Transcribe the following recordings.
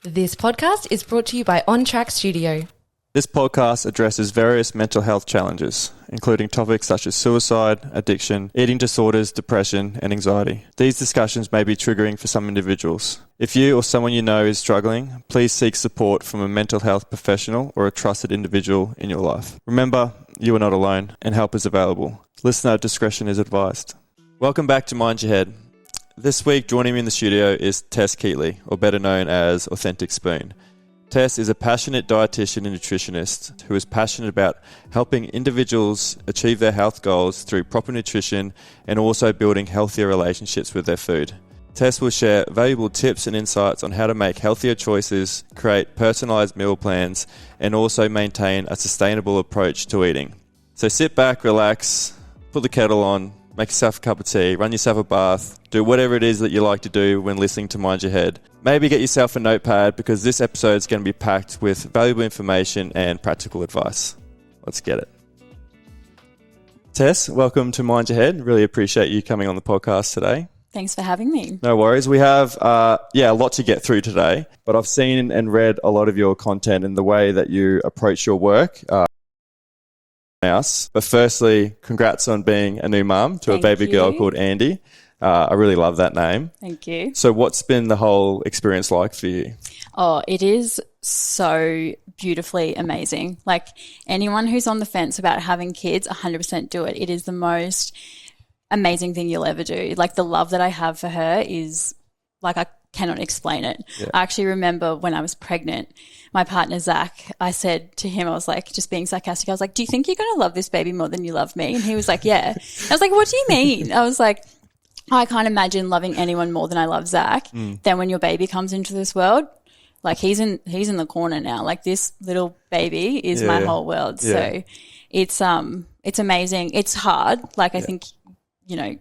This podcast is brought to you by On Track Studio. This podcast addresses various mental health challenges, including topics such as suicide, addiction, eating disorders, depression, and anxiety. These discussions may be triggering for some individuals. If you or someone you know is struggling, please seek support from a mental health professional or a trusted individual in your life. Remember, you are not alone, and help is available. Listener discretion is advised. Welcome back to Mind Your Head. This week, joining me in the studio is Tess Keightley, or better known as Authentic Spoon. Tess is a passionate dietitian and nutritionist who is passionate about helping individuals achieve their health goals through proper nutrition and also building healthier relationships with their food. Tess will share valuable tips and insights on how to make healthier choices, create personalised meal plans, and also maintain a sustainable approach to eating. So sit back, relax, put the kettle on, make yourself a cup of tea, run yourself a bath, do whatever it is that you like to do when listening to Mind Your Head. Maybe get yourself a notepad because this episode is going to be packed with valuable information and practical advice. Let's get it. Tess, welcome to Mind Your Head. Really appreciate you coming on the podcast today. Thanks for having me. No worries. We have a lot to get through today, but I've seen and read a lot of your content and the way that you approach your work. But firstly, congrats on being a new mum to a baby girl called Andy. I really love that name. Thank you. So what's been the whole experience like for you? Oh, it is so beautifully amazing. Like anyone who's on the fence about having kids, 100% do it. It is the most amazing thing you'll ever do. Like the love that I have for her is like I cannot explain it. Yeah. I actually remember when I was pregnant, my partner Zach, I said to him, I was like, just being sarcastic, I was like, do you think you're going to love this baby more than you love me? And he was like, yeah. I was like, what do you mean? I was like, I can't imagine loving anyone more than I love Zach. Then when your baby comes into this world, like he's in the corner now. Like this little baby is my whole world. Yeah. So it's amazing. It's hard. Like I think,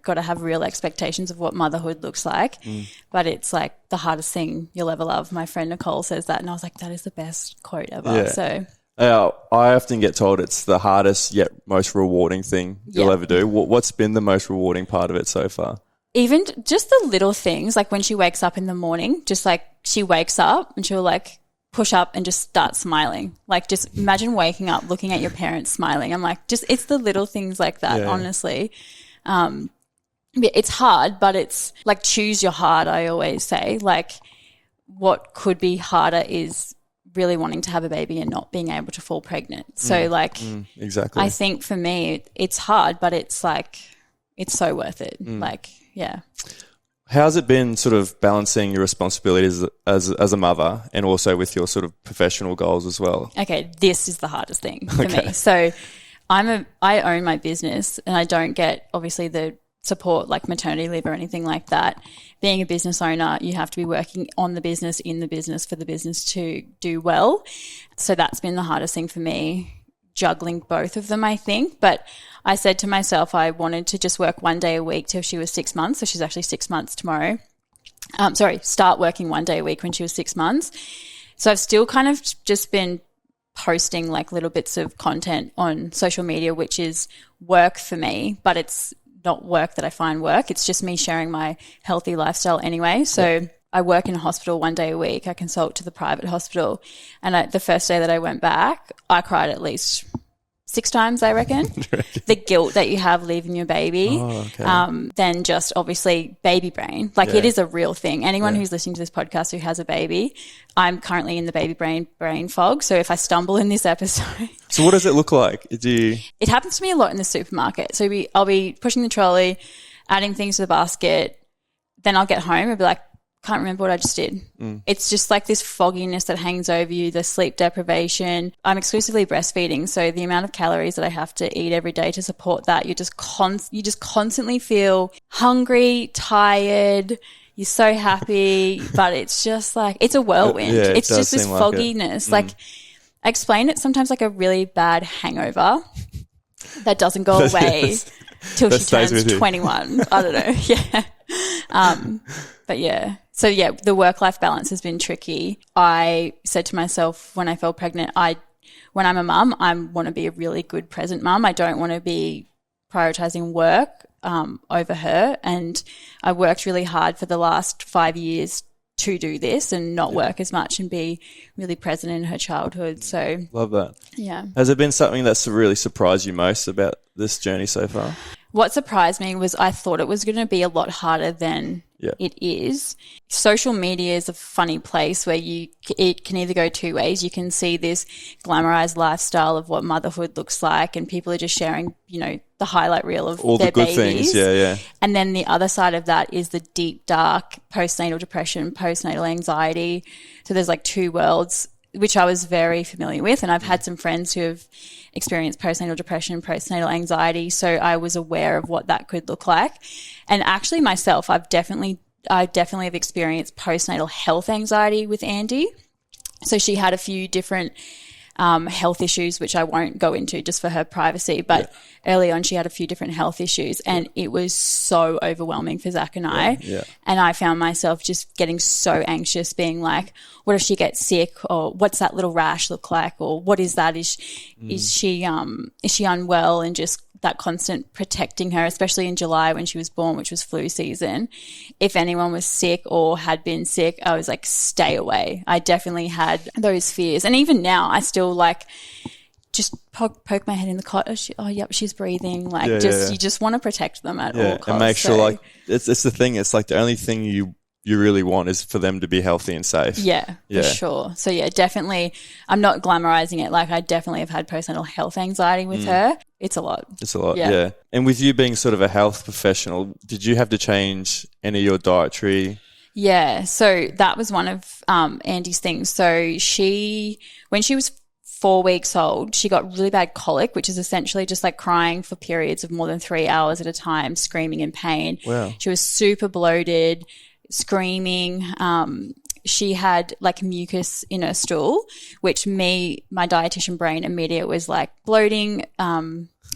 got to have real expectations of what motherhood looks like. But it's like the hardest thing you'll ever love. My friend Nicole says that and I was like, that is the best quote ever. Yeah. So I often get told it's the hardest yet most rewarding thing you'll ever do. What's been the most rewarding part of it so far? Even just the little things, like when she wakes up in the morning, just like she wakes up and she'll like push up and just start smiling. Like just imagine waking up, looking at your parents smiling. I'm like, it's the little things like that, honestly. It's hard, but it's like choose your heart, I always say. Like what could be harder is really wanting to have a baby and not being able to fall pregnant. So exactly. I think for me it's hard, but it's like it's so worth it. Like, yeah. How's it been sort of balancing your responsibilities as a mother and also with your sort of professional goals as well? Okay, this is the hardest thing for me. So I own my business and I don't get obviously the support like maternity leave or anything like that. Being a business owner, you have to be working on the business, in the business for the business to do well. So that's been the hardest thing for me, juggling both of them, I think. But I said to myself I wanted to just work one day a week till she was 6 months. So she's actually 6 months tomorrow. Start working one day a week when she was 6 months. So I've still kind of just been posting like little bits of content on social media, which is work for me, but it's not work that I find work. It's just me sharing my healthy lifestyle anyway. So I work in a hospital one day a week. I consult to the private hospital. And the first day that I went back, I cried at least 6 times, I reckon. The guilt that you have leaving your baby. Then just obviously baby brain. Like it is a real thing. Anyone who's listening to this podcast who has a baby, I'm currently in the baby brain fog. So if I stumble in this episode. So what does it look like? It happens to me a lot in the supermarket. So I'll be pushing the trolley, adding things to the basket. Then I'll get home and be like, can't remember what I just did. It's just like this fogginess that hangs over you, the sleep deprivation. I'm exclusively breastfeeding, so the amount of calories that I have to eat every day to support that, you just constantly feel hungry, tired. You're so happy, but it's just like it's a whirlwind. It's just this fogginess. Like I explain it sometimes like a really bad hangover that doesn't go away till she turns 21. I don't know. But yeah. So yeah, the work-life balance has been tricky. I said to myself when I fell pregnant, when I'm a mum, I want to be a really good present mum. I don't want to be prioritizing work over her. And I worked really hard for the last 5 years to do this and not work as much and be really present in her childhood. So love that. Yeah. Has there been something that's really surprised you most about this journey so far? What surprised me was I thought it was going to be a lot harder than it is. Social media is a funny place where it can either go two ways. You can see this glamorized lifestyle of what motherhood looks like, and people are just sharing, the highlight reel of all their the good babies. things. Yeah. And then the other side of that is the deep, dark postnatal depression, postnatal anxiety. So there's like two worlds, which I was very familiar with. And I've had some friends who have experienced postnatal depression, postnatal anxiety. So I was aware of what that could look like. And actually myself, I definitely have experienced postnatal health anxiety with Andy. So she had a few different health issues, which I won't go into just for her privacy. But early on, she had a few different health issues, and it was so overwhelming for Zach and I. Yeah. And I found myself just getting so anxious, being like, what if she gets sick, or what's that little rash look like, or what is that? Is she unwell? And just that constant protecting her, especially in July when she was born, which was flu season. If anyone was sick or had been sick, I was like, stay away. I definitely had those fears. And even now, I still just poke my head in the cot. She's breathing. You just want to protect them at all costs. And make sure it's the thing. It's like the only thing you really want is for them to be healthy and safe. Yeah, for sure. So definitely, I'm not glamorizing it. Like, I definitely have had postnatal health anxiety with her. It's a lot. Yeah. And with you being sort of a health professional, did you have to change any of your dietary? Yeah, so that was one of Andy's things. So when she was 4 weeks old, she got really bad colic, which is essentially just like crying for periods of more than 3 hours at a time, screaming in pain. Wow. She was super bloated, screaming. She had like mucus in her stool, which my dietitian brain immediate was like bloating,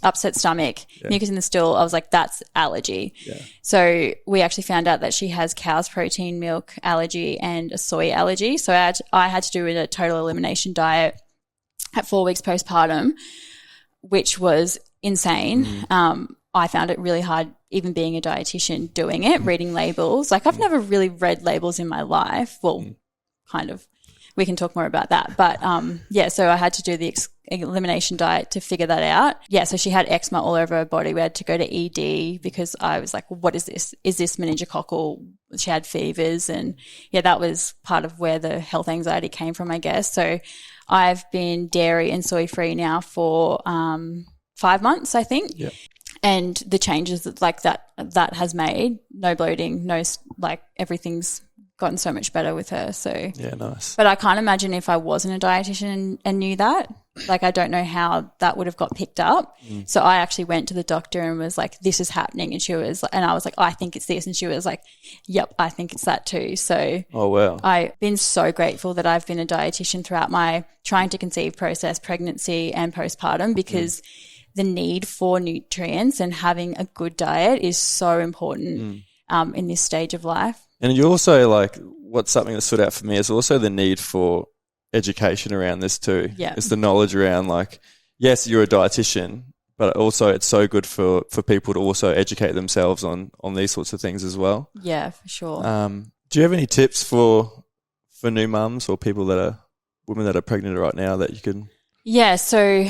upset stomach, mucus in the stool. I was like, that's allergy. Yeah. So we actually found out that she has cow's protein milk allergy and a soy allergy. So I had to do a total elimination diet at 4 weeks postpartum, which was insane. I found it really hard, even being a dietitian, doing it, reading labels. Like, I've never really read labels in my life. Well, kind of. We can talk more about that. But, so I had to do the elimination diet to figure that out. Yeah, so she had eczema all over her body. We had to go to ED because I was like, what is this? Is this meningococcal? She had fevers. And, that was part of where the health anxiety came from, I guess. So I've been dairy and soy-free now for 5 months, I think. Yeah. And the changes that has made, no bloating, everything's gotten so much better with her. So yeah, nice. But I can't imagine if I wasn't a dietitian and knew that. Like, I don't know how that would have got picked up. So I actually went to the doctor and was like, this is happening. And I was like, I think it's this. And she was like, yep, I think it's that too. So oh, wow. I've been so grateful that I've been a dietitian throughout my trying to conceive process, pregnancy and postpartum, because the need for nutrients and having a good diet is so important in this stage of life. And you also, what's something that stood out for me is also the need for education around this too. Yeah. It's the knowledge around, yes, you're a dietitian, but also it's so good for people to also educate themselves on these sorts of things as well. Yeah, for sure. Do you have any tips for new mums or women that are pregnant right now that you can? Yeah, so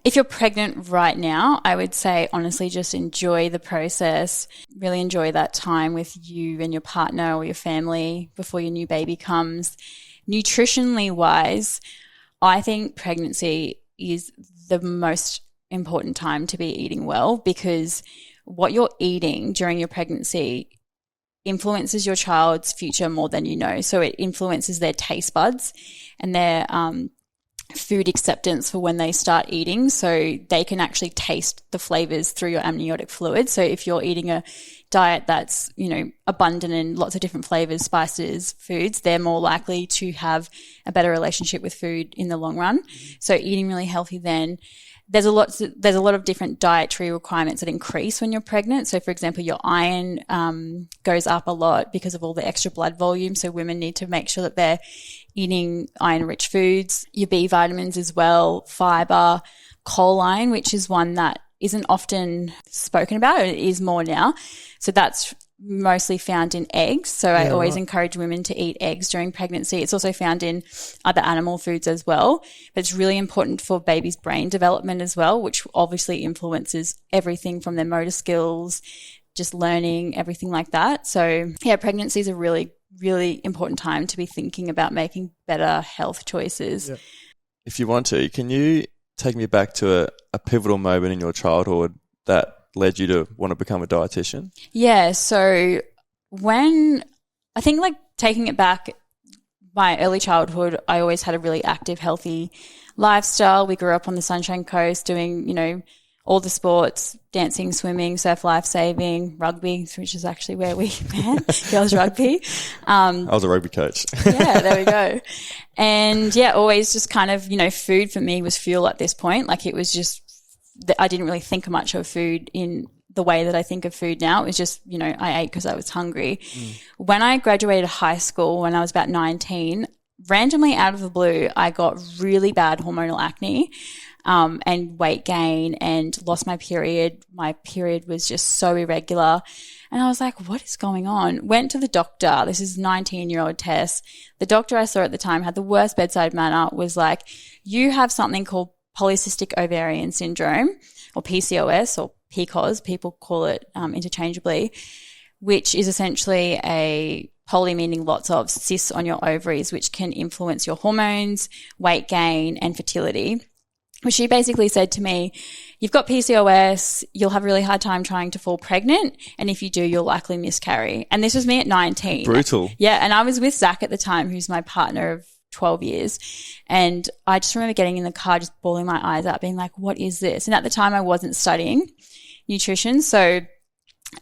if you're pregnant right now, I would say honestly just enjoy the process, really enjoy that time with you and your partner or your family before your new baby comes. Nutritionally wise, I think pregnancy is the most important time to be eating well, because what you're eating during your pregnancy influences your child's future more than you know. So it influences their taste buds and their food acceptance for when they start eating, so they can actually taste the flavors through your amniotic fluid. So if you're eating a diet that's, abundant in lots of different flavors, spices, foods, they're more likely to have a better relationship with food in the long run. So eating really healthy then. There's a lot of different dietary requirements that increase when you're pregnant. So, for example, your iron goes up a lot because of all the extra blood volume. So women need to make sure that they're eating iron-rich foods, your B vitamins as well, fiber, choline, which is one that isn't often spoken about. It is more now. So that's mostly found in eggs. So I always encourage women to eat eggs during pregnancy. It's also found in other animal foods as well. But it's really important for baby's brain development as well, which obviously influences everything from their motor skills, just learning, everything like that. So yeah, pregnancy is a really, really important time to be thinking about making better health choices. Yeah. If you want to, can you take me back to a pivotal moment in your childhood that led you to want to become a dietitian? Yeah, so when I think like taking it back, my early childhood, I always had a really active, healthy lifestyle. We grew up on the Sunshine Coast doing, you know, all the sports, dancing, swimming, surf life saving, rugby, which is actually where we met, girls rugby. I was a rugby coach. Yeah, there we go. And yeah, always just kind of, you know, food for me was fuel at this point. Like it was just, I didn't really think much of food in the way that I think of food now. It was just, you know, I ate because I was hungry. When I graduated high school, when I was about 19, randomly out of the blue, I got really bad hormonal acne and weight gain and lost my period. My period was just so irregular. And I was like, what is going on? Went to the doctor. This is 19-year-old Tess. The doctor I saw at the time had the worst bedside manner, was like, you have something called polycystic ovarian syndrome, or PCOS, or PCOS, people call it interchangeably, which is essentially a poly, meaning lots of cysts on your ovaries, which can influence your hormones, weight gain, and fertility. Well, she basically said to me, you've got PCOS, you'll have a really hard time trying to fall pregnant, and if you do, you'll likely miscarry. And this was me at 19. Brutal. Yeah, and I was with Zach at the time, who's my partner of 12 years. And I just remember getting in the car, just bawling my eyes out, being like, what is this? And at the time I wasn't studying nutrition. So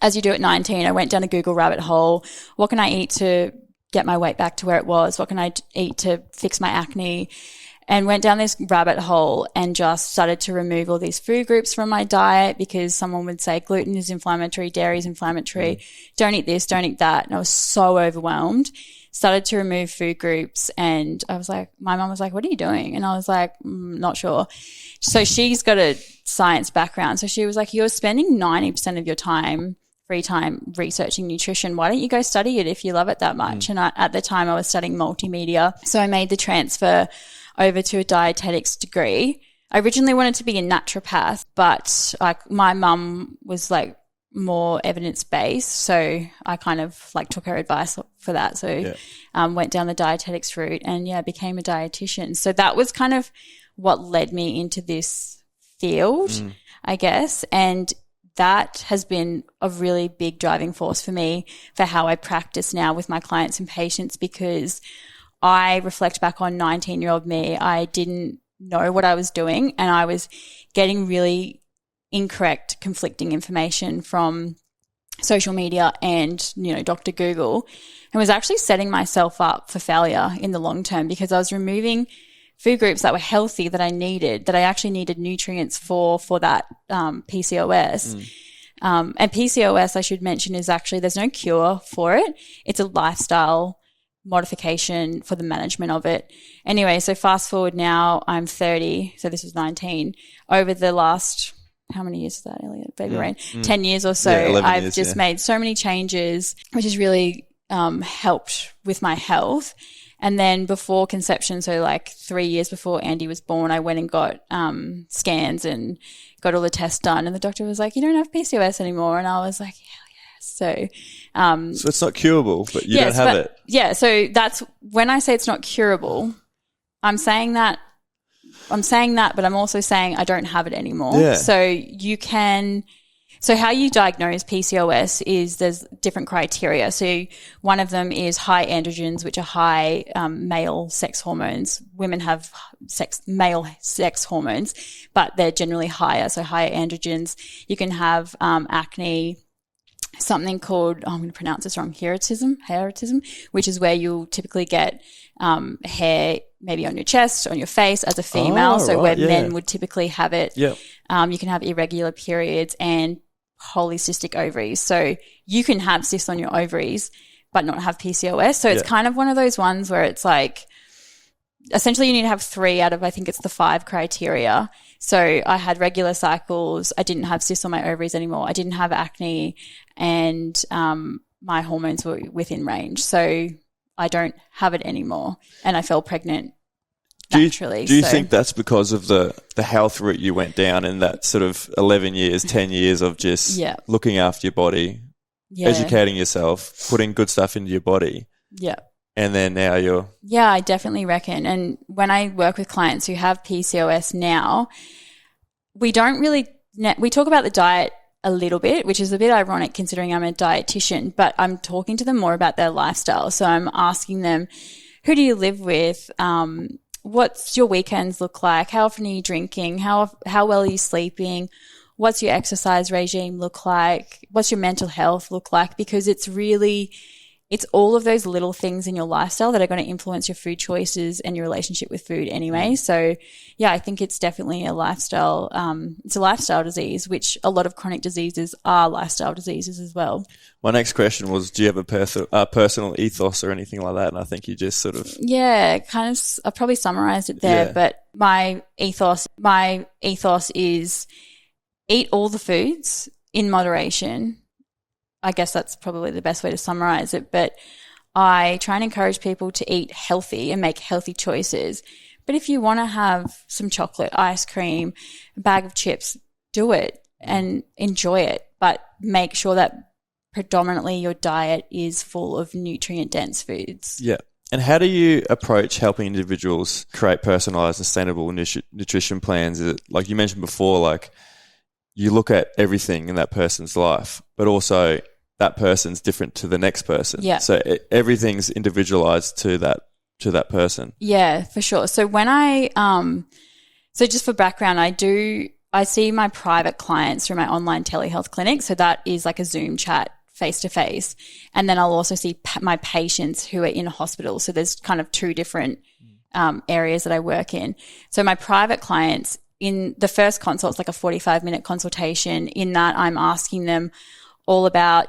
as you do at 19, I went down a Google rabbit hole. What can I eat to get my weight back to where it was? What can I eat to fix my acne? And went down this rabbit hole and just started to remove all these food groups from my diet, because someone would say gluten is inflammatory, dairy is inflammatory, don't eat this, don't eat that. And I was so overwhelmed. Started to remove food groups, and I was like, my mum was like, what are you doing? And I was like, not sure. So she's got a science background. So she was like, you're spending 90% of your time, free time, researching nutrition. Why don't you go study it if you love it that much? And at the time I was studying multimedia. So I made the transfer over to a dietetics degree. I originally wanted to be a naturopath, but like my mum was like more evidence-based, so I kind of like took her advice for that. So went down the dietetics route and became a dietitian. So that was kind of what led me into this field, I guess. And that has been a really big driving force for me for how I practice now with my clients and patients, because I reflect back on 19-year-old me. I didn't know what I was doing, and I was getting really incorrect, conflicting information from social media and, you know, Dr. Google, and was actually setting myself up for failure in the long term, because I was removing food groups that were healthy, that I needed, that I actually needed nutrients for that PCOS. And PCOS, I should mention, is actually, there's no cure for it. It's a lifestyle modification for the management of it. Anyway, so fast forward now, I'm 30, so this was 19. Over the last, how many years is that, Elliott? Baby rain. 10 years or so. I've just made so many changes, which has really helped with my health. And then before conception, so like 3 years before Andy was born, I went and got scans and got all the tests done. And the doctor was like, you don't have PCOS anymore. And I was like, hell yes. So it's not curable, but you don't have it. Yeah. So that's when I say it's not curable, I'm saying that, but I'm also saying I don't have it anymore. Yeah. So how you diagnose PCOS is there's different criteria. So one of them is high androgens, which are high male sex hormones. Women have male sex hormones, but they're generally higher. So higher androgens. You can have acne, something called, I'm going to pronounce this wrong, hairism, which is where you'll typically get hair maybe on your chest, on your face as a female. Men would typically have it. Yeah. You can have irregular periods and polycystic ovaries. So you can have cysts on your ovaries but not have PCOS. So it's kind of one of those ones where it's like, essentially you need to have 3 out of, I think it's the 5 criteria. So I had regular cycles. I didn't have cysts on my ovaries anymore. I didn't have acne, and my hormones were within range. So I don't have it anymore, and I fell pregnant naturally. Do you think that's because of the health route you went down in that sort of 11 years, 10 years of just looking after your body, educating yourself, putting good stuff into your body? Yeah. And then now you're... Yeah, I definitely reckon. And when I work with clients who have PCOS now, we don't really... We talk about the diet a little bit, which is a bit ironic considering I'm a dietitian, but I'm talking to them more about their lifestyle. So I'm asking them, who do you live with? What's your weekends look like? How often are you drinking? How well are you sleeping? What's your exercise regime look like? What's your mental health look like? Because it's all of those little things in your lifestyle that are going to influence your food choices and your relationship with food anyway. So yeah, I think it's definitely a lifestyle. It's a lifestyle disease, which a lot of chronic diseases are lifestyle diseases as well. My next question was, do you have a personal ethos or anything like that? And I think you just sort of... Yeah, kind of, I probably summarized it there, but my ethos is eat all the foods in moderation. I guess that's probably the best way to summarize it. But I try and encourage people to eat healthy and make healthy choices. But if you want to have some chocolate, ice cream, a bag of chips, do it and enjoy it. But make sure that predominantly your diet is full of nutrient-dense foods. Yeah. And how do you approach helping individuals create personalized, sustainable nutrition plans? Is it, like you mentioned before, like you look at everything in that person's life, but also that person's different to the next person. Yeah. So everything's individualized to that person. Yeah, for sure. So when so just for background, I see my private clients through my online telehealth clinic. So that is like a Zoom chat face to face. And then I'll also see my patients who are in a hospital. So there's kind of two different areas that I work in. So my private clients, in the first consult, it's like a 45-minute consultation. In that, I'm asking them all about,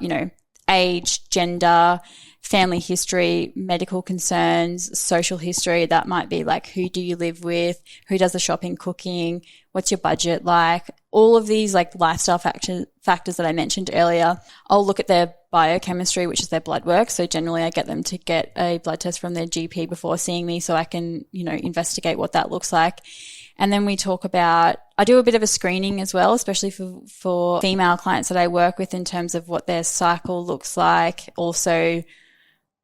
age, gender, family history, medical concerns, social history. That might be like, who do you live with? Who does the shopping, cooking? What's your budget like? All of these like lifestyle factors that I mentioned earlier. I'll look at their biochemistry, which is their blood work. So generally I get them to get a blood test from their GP before seeing me so I can, investigate what that looks like. And then we talk about, I do a bit of a screening as well, especially for female clients that I work with in terms of what their cycle looks like. Also,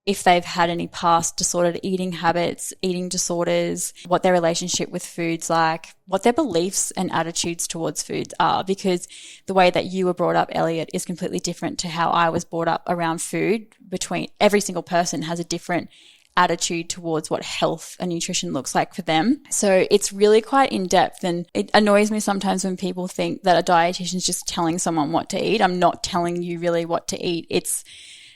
if they've had any past disordered eating habits, eating disorders, what their relationship with food's like, what their beliefs and attitudes towards foods are, because the way that you were brought up, Elliott, is completely different to how I was brought up around food. Between every single person has a different attitude towards what health and nutrition looks like for them. So it's really quite in-depth, and it annoys me sometimes when people think that a dietitian is just telling someone what to eat. I'm not telling you really what to eat. It's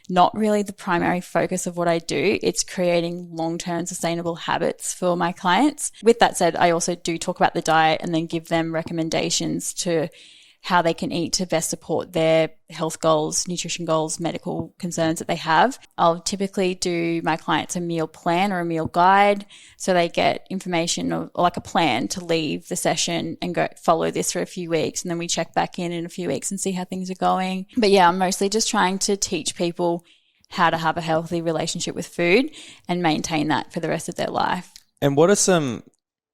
not really the primary focus of what I do. It's creating long-term sustainable habits for my clients. With that said, I also do talk about the diet and then give them recommendations to how they can eat to best support their health goals, nutrition goals, medical concerns that they have. I'll typically do my clients a meal plan or a meal guide, so they get information or like a plan to leave the session and go follow this for a few weeks, and then we check back in a few weeks and see how things are going. But yeah, I'm mostly just trying to teach people how to have a healthy relationship with food and maintain that for the rest of their life. And what are some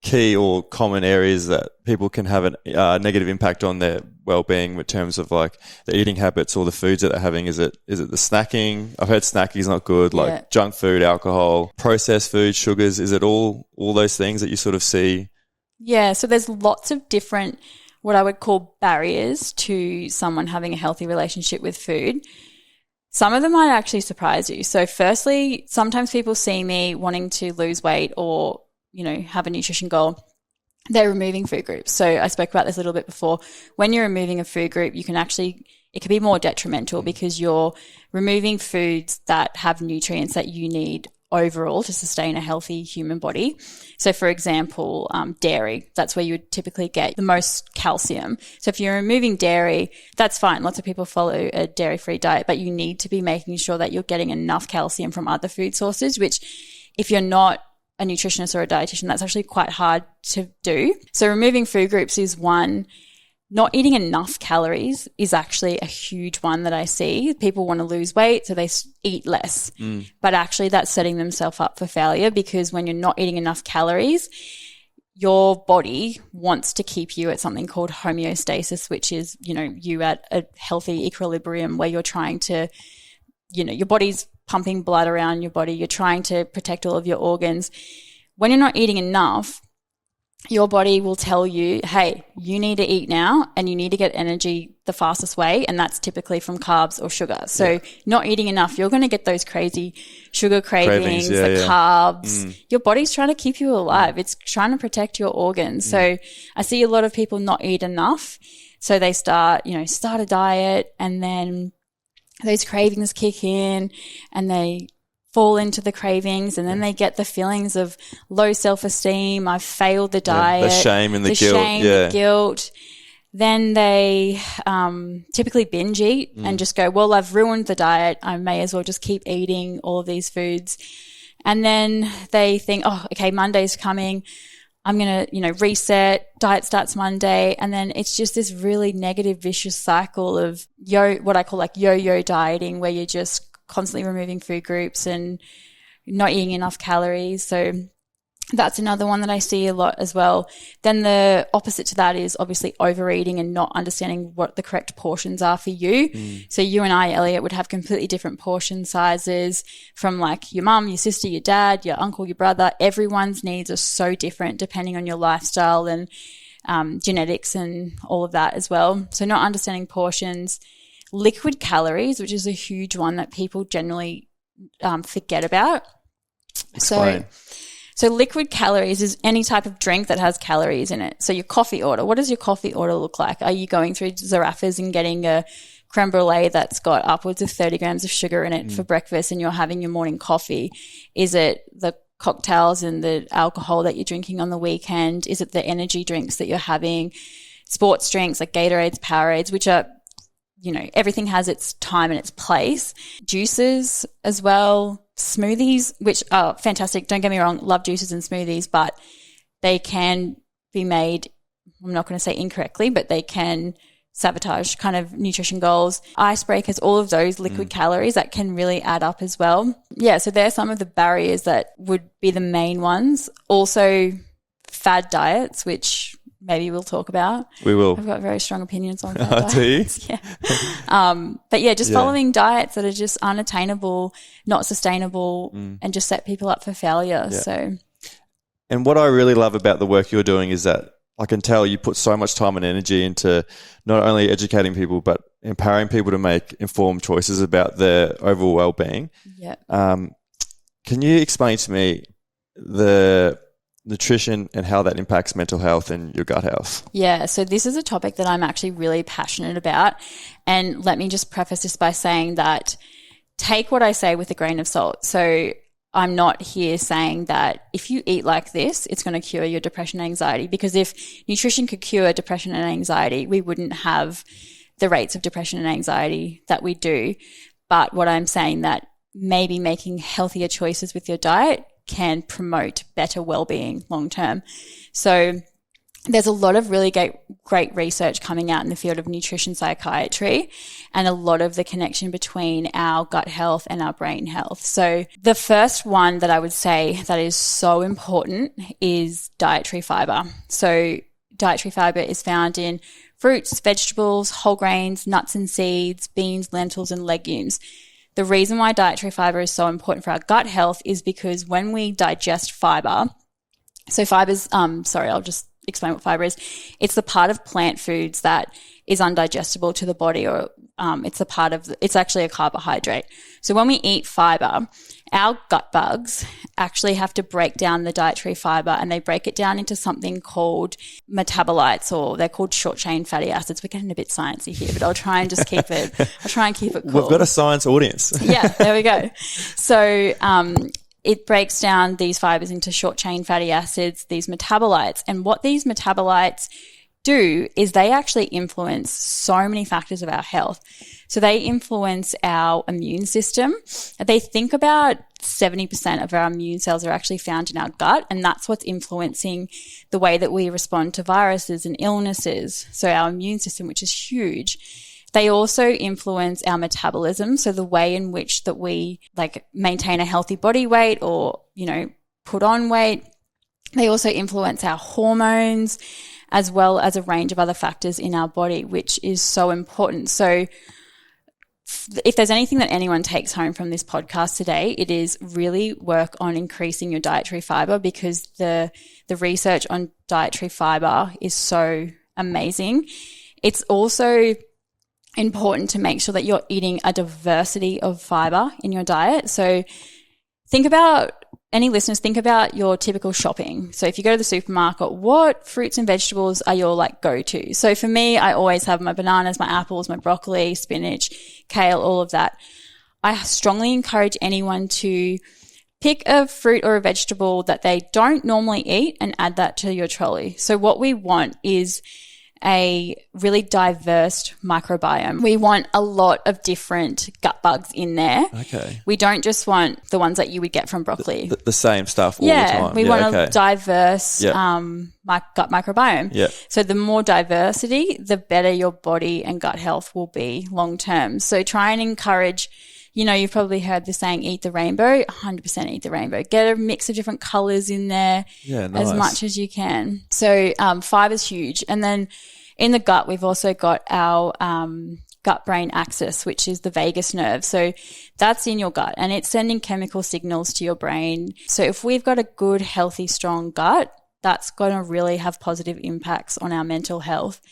key or common areas that people can have a negative impact on their well-being in terms of like the eating habits or the foods that they're having? Is it the snacking? I've heard snacking is not good, like junk food, alcohol, processed food, sugars. Is it all those things that you sort of see? Yeah, so there's lots of different, what I would call barriers to someone having a healthy relationship with food. Some of them might actually surprise you. So firstly, sometimes people see me wanting to lose weight or have a nutrition goal, they're removing food groups. So I spoke about this a little bit before. When you're removing a food group, it can be more detrimental because you're removing foods that have nutrients that you need overall to sustain a healthy human body. So for example, dairy, that's where you would typically get the most calcium. So if you're removing dairy, that's fine. Lots of people follow a dairy-free diet, but you need to be making sure that you're getting enough calcium from other food sources, which if you're not a nutritionist or a dietitian, that's actually quite hard to do. So removing food groups is one. not eating enough calories is actually a huge one that I see. People want to lose weight, so they eat less. But actually that's setting themselves up for failure, because when you're not eating enough calories, your body wants to keep you at something called homeostasis, which is, you at a healthy equilibrium where you're trying to, your body's pumping blood around your body. You're trying to protect all of your organs. When you're not eating enough, your body will tell you, hey, you need to eat now and you need to get energy the fastest way, and that's typically from carbs or sugar. So not eating enough, you're going to get those crazy sugar cravings, carbs. Your body's trying to keep you alive. It's trying to protect your organs. So I see a lot of people not eat enough. So they start a diet, and then those cravings kick in and they fall into the cravings, and then they get the feelings of low self-esteem. I've failed the diet. The shame and the guilt. The guilt. Then they typically binge eat and just go, well, I've ruined the diet. I may as well just keep eating all of these foods. And then they think, oh, okay, Monday's coming. I'm going to, reset. Diet starts Monday. And then it's just this really negative, vicious cycle of what I call like yo-yo dieting, where you're just constantly removing food groups and not eating enough calories. So that's another one that I see a lot as well. Then the opposite to that is obviously overeating and not understanding what the correct portions are for you. So you and I, Elliott, would have completely different portion sizes from like your mum, your sister, your dad, your uncle, your brother. Everyone's needs are so different depending on your lifestyle and genetics and all of that as well. So not understanding portions. Liquid calories, which is a huge one that people generally forget about. Explain. So liquid calories is any type of drink that has calories in it. So your coffee order, what does your coffee order look like? Are you going through Zarrafas and getting a creme brulee that's got upwards of 30 grams of sugar in it for breakfast, and you're having your morning coffee? Is it the cocktails and the alcohol that you're drinking on the weekend? Is it the energy drinks that you're having? Sports drinks like Gatorades, Powerades, which are, everything has its time and its place. Juices as well. Smoothies, which are fantastic. Don't get me wrong, love juices and smoothies, but they can be made, I'm not going to say incorrectly, but they can sabotage kind of nutrition goals. Icebreakers, all of those liquid calories that can really add up as well. Yeah, so there are some of the barriers that would be the main ones. Also, fad diets, which maybe we'll talk about. We will. I've got very strong opinions on that. Do you? Yeah. But yeah, just following diets that are just unattainable, not sustainable, and just set people up for failure. Yeah. So, and what I really love about the work you're doing is that I can tell you put so much time and energy into not only educating people, but empowering people to make informed choices about their overall well-being. Yeah. Can you explain to me the nutrition and how that impacts mental health and your gut health? Yeah, so this is a topic that I'm actually really passionate about. And let me just preface this by saying that take what I say with a grain of salt. So I'm not here saying that if you eat like this, it's going to cure your depression and anxiety, because if nutrition could cure depression and anxiety, we wouldn't have the rates of depression and anxiety that we do. But what I'm saying that maybe making healthier choices with your diet can promote better well-being long term. So there's a lot of really great research coming out in the field of nutrition psychiatry, and a lot of the connection between our gut health and our brain health. So the first one that I would say that is so important is dietary fiber. So dietary fiber is found in fruits, vegetables, whole grains, nuts and seeds, beans, lentils, and legumes. The reason why dietary fiber is so important for our gut health is because when we digest fiber, so fiber's, I'll just explain what fiber is. It's the part of plant foods that is undigestible to the body, or it's actually a carbohydrate. So when we eat fiber, our gut bugs actually have to break down the dietary fiber, and they break it down into something called metabolites, or they're called short chain fatty acids. We're getting a bit sciencey here, but I'll try and keep it cool. We've got a science audience. Yeah, there we go. So, it breaks down these fibers into short chain fatty acids, these metabolites. And what these metabolites do is they actually influence so many factors of our health. So they influence our immune system. They think about 70% of our immune cells are actually found in our gut, and that's what's influencing the way that we respond to viruses and illnesses. So our immune system, which is huge. They also influence our metabolism, so the way in which that we maintain a healthy body weight or, put on weight. They also influence our hormones as well as a range of other factors in our body, which is so important. So if there's anything that anyone takes home from this podcast today, it is really work on increasing your dietary fiber, because the research on dietary fiber is so amazing. It's also important to make sure that you're eating a diversity of fiber in your diet. So think about your typical shopping. So if you go to the supermarket, what fruits and vegetables are your go-to? So for me, I always have my bananas, my apples, my broccoli, spinach, kale, all of that. I strongly encourage anyone to pick a fruit or a vegetable that they don't normally eat and add that to your trolley. So what we want is a really diverse microbiome. We want a lot of different gut bugs in there. Okay. We don't just want the ones that you would get from broccoli. The same stuff all the time. We want a diverse gut microbiome. Yeah. So the more diversity, the better your body and gut health will be long term. So try and encourage, you've probably heard the saying, eat the rainbow. 100% eat the rainbow. Get a mix of different colors in there as much as you can. So fiber is huge. And then in the gut, we've also got our gut-brain axis, which is the vagus nerve. So that's in your gut, and it's sending chemical signals to your brain. So if we've got a good, healthy, strong gut, that's going to really have positive impacts on our mental health.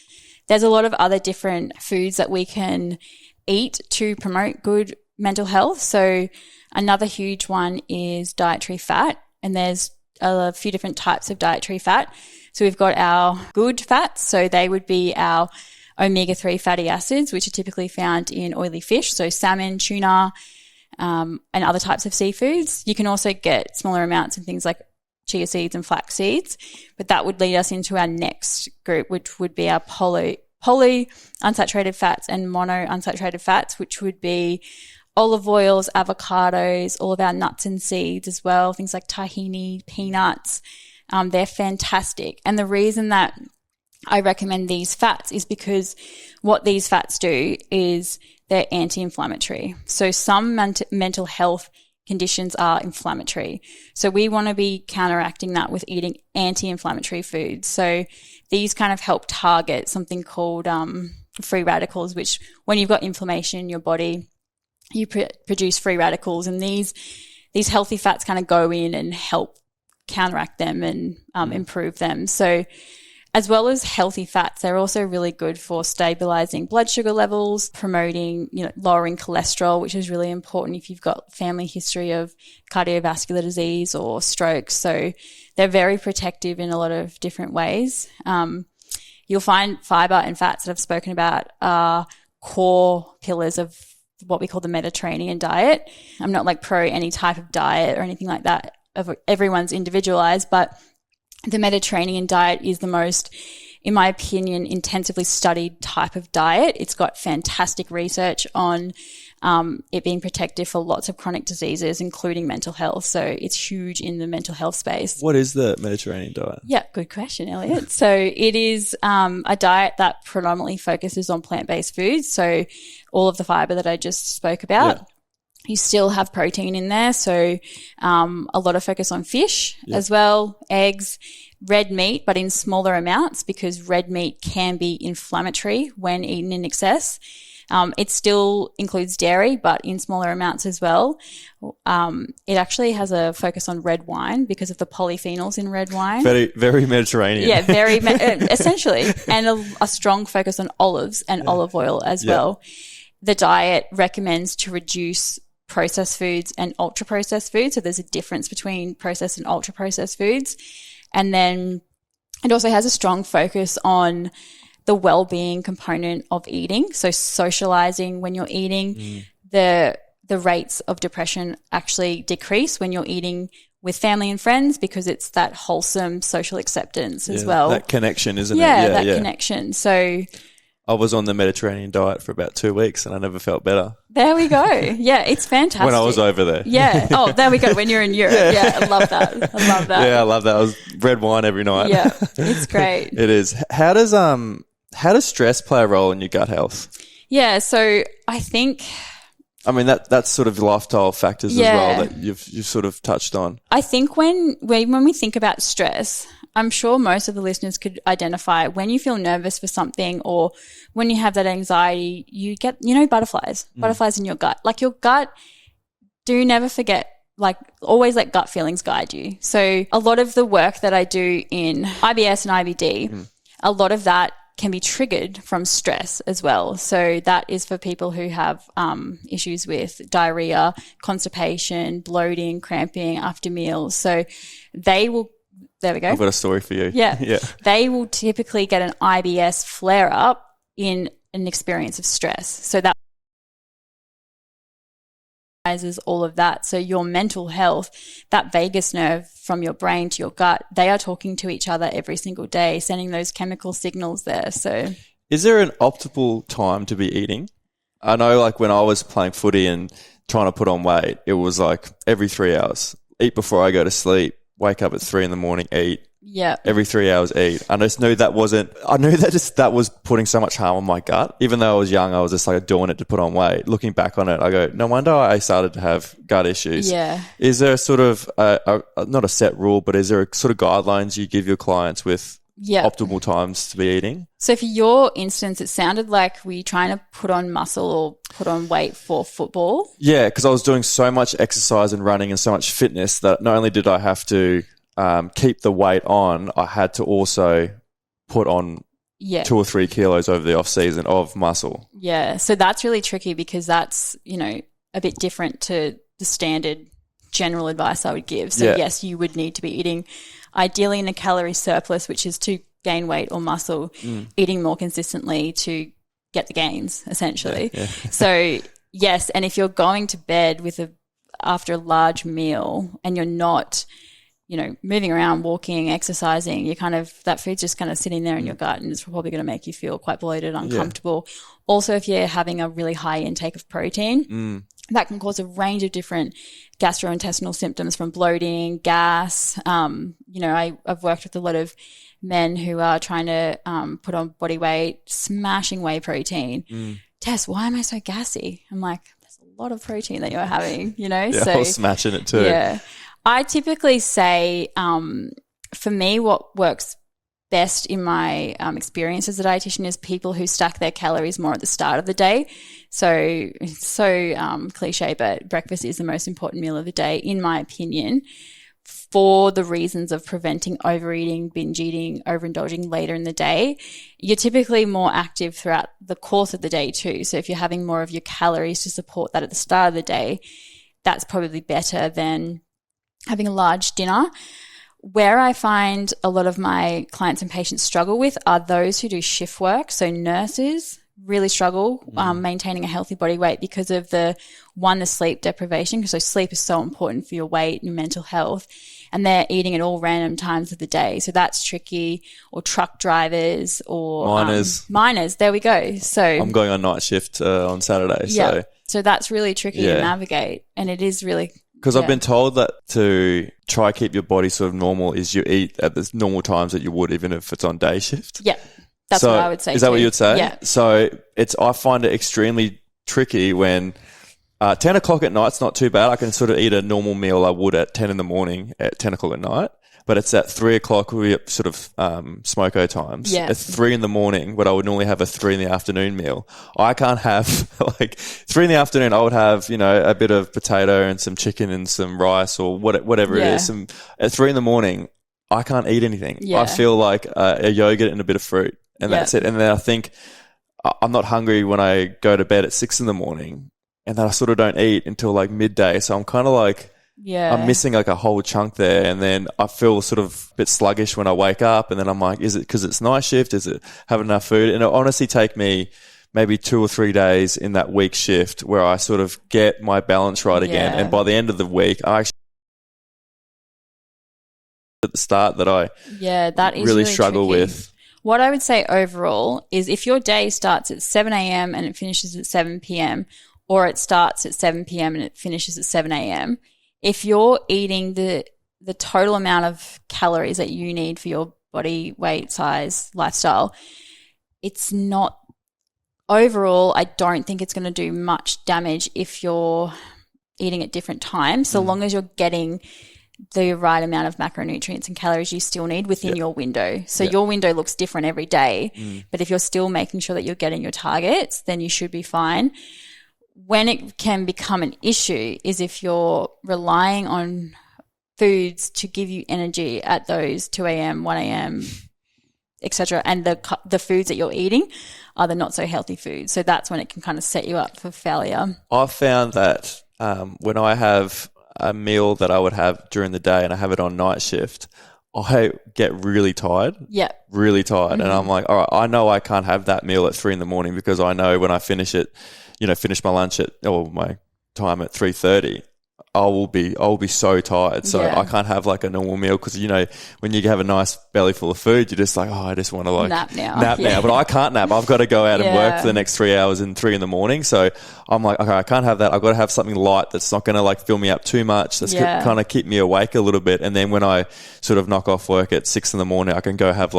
There's a lot of other different foods that we can eat to promote good mental health. So another huge one is dietary fat, and there's a few different types of dietary fat. So we've got our good fats. So they would be our omega-3 fatty acids, which are typically found in oily fish. So salmon, tuna, and other types of seafoods. You can also get smaller amounts in things like chia seeds and flax seeds, but that would lead us into our next group, which would be our poly unsaturated fats and mono unsaturated fats, which would be olive oils, avocados, all of our nuts and seeds as well, things like tahini, peanuts. They're fantastic. And the reason that I recommend these fats is because what these fats do is they're anti-inflammatory. So some mental health conditions are inflammatory. So we want to be counteracting that with eating anti-inflammatory foods. So these kind of help target something called free radicals, which when you've got inflammation in your body, you produce free radicals, and these healthy fats kind of go in and help counteract them and improve them. So as well as healthy fats, they're also really good for stabilizing blood sugar levels, promoting, lowering cholesterol, which is really important if you've got family history of cardiovascular disease or stroke. So they're very protective in a lot of different ways. You'll find fiber and fats that I've spoken about are core pillars of what we call the Mediterranean diet. I'm not pro any type of diet or anything like that. Everyone's individualized, but the Mediterranean diet is the most, in my opinion, intensively studied type of diet. It's got fantastic research on it being protective for lots of chronic diseases, including mental health. So it's huge in the mental health space. What is the Mediterranean diet? Yeah, good question, Elliott. So it is a diet that predominantly focuses on plant-based foods. So all of the fiber that I just spoke about. Yeah. You still have protein in there, so a lot of focus on fish as well, eggs, red meat, but in smaller amounts because red meat can be inflammatory when eaten in excess. It still includes dairy, but in smaller amounts as well. It actually has a focus on red wine because of the polyphenols in red wine. Very, very Mediterranean. Yeah, very essentially, and a strong focus on olives and olive oil as well. The diet recommends to reduce processed foods and ultra processed foods. So there's a difference between processed and ultra processed foods. And then it also has a strong focus on the well-being component of eating. So socializing when you're eating, the rates of depression actually decrease when you're eating with family and friends because it's that wholesome social acceptance as well. That connection, isn't it? Yeah, that connection. So I was on the Mediterranean diet for about 2 weeks and I never felt better. There we go. Yeah, it's fantastic. When I was over there. Yeah. Oh, there we go. When you're in Europe. Yeah, I love that. I love that. Yeah, I love that. I was red wine every night. Yeah, it's great. It is. How does stress play a role in your gut health? Yeah, so I think... I mean, that's sort of lifestyle factors as well that you've sort of touched on. I think when we think about stress, I'm sure most of the listeners could identify when you feel nervous for something or when you have that anxiety, you get, butterflies in your gut. Like your gut, do never forget, like always let gut feelings guide you. So a lot of the work that I do in IBS and IBD, a lot of that can be triggered from stress as well. So that is for people who have issues with diarrhea, constipation, bloating, cramping after meals. So they will, there we go. I've got a story for you. Yeah. They will typically get an IBS flare up in an experience of stress. So that is all of that. So your mental health, that vagus nerve from your brain to your gut, they are talking to each other every single day, sending those chemical signals there. So is there an optimal time to be eating? I know like when I was playing footy and trying to put on weight, it was like every 3 hours. Eat before I go to sleep, wake up at 3 a.m, eat. Yeah. Every 3 hours eat. I just knew that was putting so much harm on my gut. Even though I was young, I was just like doing it to put on weight. Looking back on it, I go, no wonder I started to have gut issues. Yeah. Is there a sort of, not a set rule, but is there a sort of guidelines you give your clients with optimal times to be eating? So for your instance, it sounded like were you trying to put on muscle or put on weight for football? Yeah, because I was doing so much exercise and running and so much fitness that not only did I have to keep the weight on, I had to also put on 2 or 3 kilos over the off season of muscle. Yeah. So that's really tricky because that's, a bit different to the standard general advice I would give. So yes, you would need to be eating ideally in a calorie surplus, which is to gain weight or muscle, eating more consistently to get the gains essentially. Yeah. So yes. And if you're going to bed after a large meal and you're not, moving around, walking, exercising, that food's just kind of sitting there in your gut and it's probably going to make you feel quite bloated, uncomfortable. Yeah. Also, if you're having a really high intake of protein, that can cause a range of different gastrointestinal symptoms from bloating, gas. I've worked with a lot of men who are trying to put on body weight, smashing whey protein. Tess, why am I so gassy? I'm like, there's a lot of protein that you're having, Yeah, I was smashing it too. Yeah. I typically say, for me, what works best in my experience as a dietitian is people who stack their calories more at the start of the day. So it's so cliche, but breakfast is the most important meal of the day, in my opinion, for the reasons of preventing overeating, binge eating, overindulging later in the day. You're typically more active throughout the course of the day too. So if you're having more of your calories to support that at the start of the day, that's probably better than having a large dinner. Where I find a lot of my clients and patients struggle with are those who do shift work. So nurses really struggle maintaining a healthy body weight because of the sleep deprivation, because sleep is so important for your weight and your mental health, and they're eating at all random times of the day. So that's tricky. Or truck drivers or miners. There we go. So I'm going on night shift on Saturday. So that's really tricky to navigate, and it is really... Because I've been told that to try keep your body sort of normal is you eat at the normal times that you would even if it's on day shift. Yeah, that's what I would say. Is that what you would say? Yeah. So I find it extremely tricky when 10 o'clock at night's not too bad. I can sort of eat a normal meal I would at 10 in the morning at 10 o'clock at night. But it's at 3 o'clock, we sort of smoko times. Yeah. At 3 in the morning, but I would normally have a 3 in the afternoon meal. I can't have 3 in the afternoon. I would have, a bit of potato and some chicken and some rice or whatever it is. At 3 in the morning, I can't eat anything. Yeah. I feel like a yogurt and a bit of fruit, and that's it. And then I think I'm not hungry when I go to bed at 6 in the morning, and then I sort of don't eat until like midday. So I'm kind of like, I'm missing like a whole chunk there, and then I feel sort of a bit sluggish when I wake up, and then I'm like, is it because it's night shift? Is it having enough food? And it'll honestly take me maybe 2 or 3 days in that week shift where I sort of get my balance right again. And by the end of the week, I actually at the start that I that is really struggle tricky. with. What I would say overall is if your day starts at 7 a.m. and it finishes at 7 p.m., or it starts at 7 p.m. and it finishes at 7 a.m., if you're eating the total amount of calories that you need for your body, weight, size, lifestyle, it's not overall, I don't think it's going to do much damage if you're eating at different times, so long as you're getting the right amount of macronutrients and calories you still need within your window. So your window looks different every day, but if you're still making sure that you're getting your targets, then you should be fine. When it can become an issue is if you're relying on foods to give you energy at those 2 a.m., 1 a.m., etc., and the foods that you're eating are the not so healthy foods. So that's when it can kind of set you up for failure. I've found that when I have a meal that I would have during the day and I have it on night shift, I get really tired. Yeah. Really tired. And I'm like, all right, I know I can't have that meal at 3 a.m. because I know when I finish it, finish my lunch or my time at 3:30, I will be so tired. So I can't have like a normal meal because, when you have a nice belly full of food, you're just like, oh, I just want to like nap now. But I can't nap. I've got to go out and work for the next 3 hours and 3 a.m. So I'm like, okay, I can't have that. I've got to have something light that's not going to like fill me up too much. That's kind of keep me awake a little bit. And then when I sort of knock off work at 6 a.m, I can go have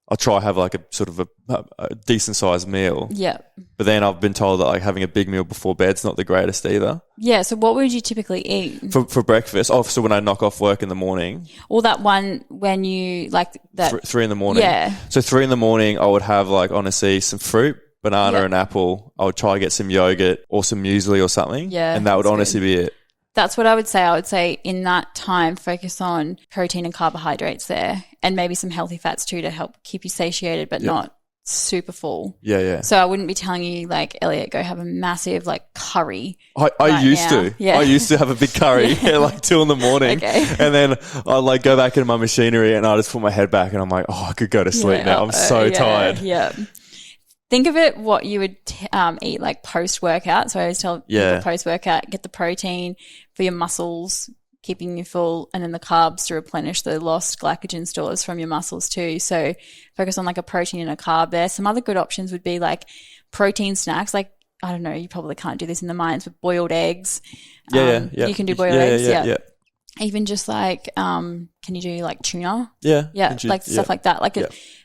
I'll try have like a sort of a decent sized meal. Yeah. But then I've been told that like having a big meal before bed's not the greatest either. Yeah. So what would you typically eat? For breakfast? Oh, so when I knock off work in the morning. Or that one when you like that. 3 a.m. Yeah. So 3 a.m, I would have like honestly some fruit, banana and apple. I would try to get some yogurt or some muesli or something. Yeah. And that would honestly be it. That's what I would say. I would say in that time, focus on protein and carbohydrates there and maybe some healthy fats too to help keep you satiated but not super full. Yeah, yeah. So I wouldn't be telling you like, Elliott, go have a massive like curry. I used to. Yeah. I used to have a big curry at like 2 a.m. Okay. And then I'd like go back into my machinery and I just put my head back and I'm like, oh, I could go to sleep now. I'm so tired. Yeah. Think of it what you would eat like post-workout. So I always tell people post-workout, get the protein for your muscles, keeping you full, and then the carbs to replenish the lost glycogen stores from your muscles too. So focus on like a protein and a carb there. Some other good options would be like protein snacks. Like, I don't know, you probably can't do this in the mines, but boiled eggs. You can do boiled eggs. Yeah. Even just like, can you do like tuna? Yeah. Yeah. Like stuff like that. Like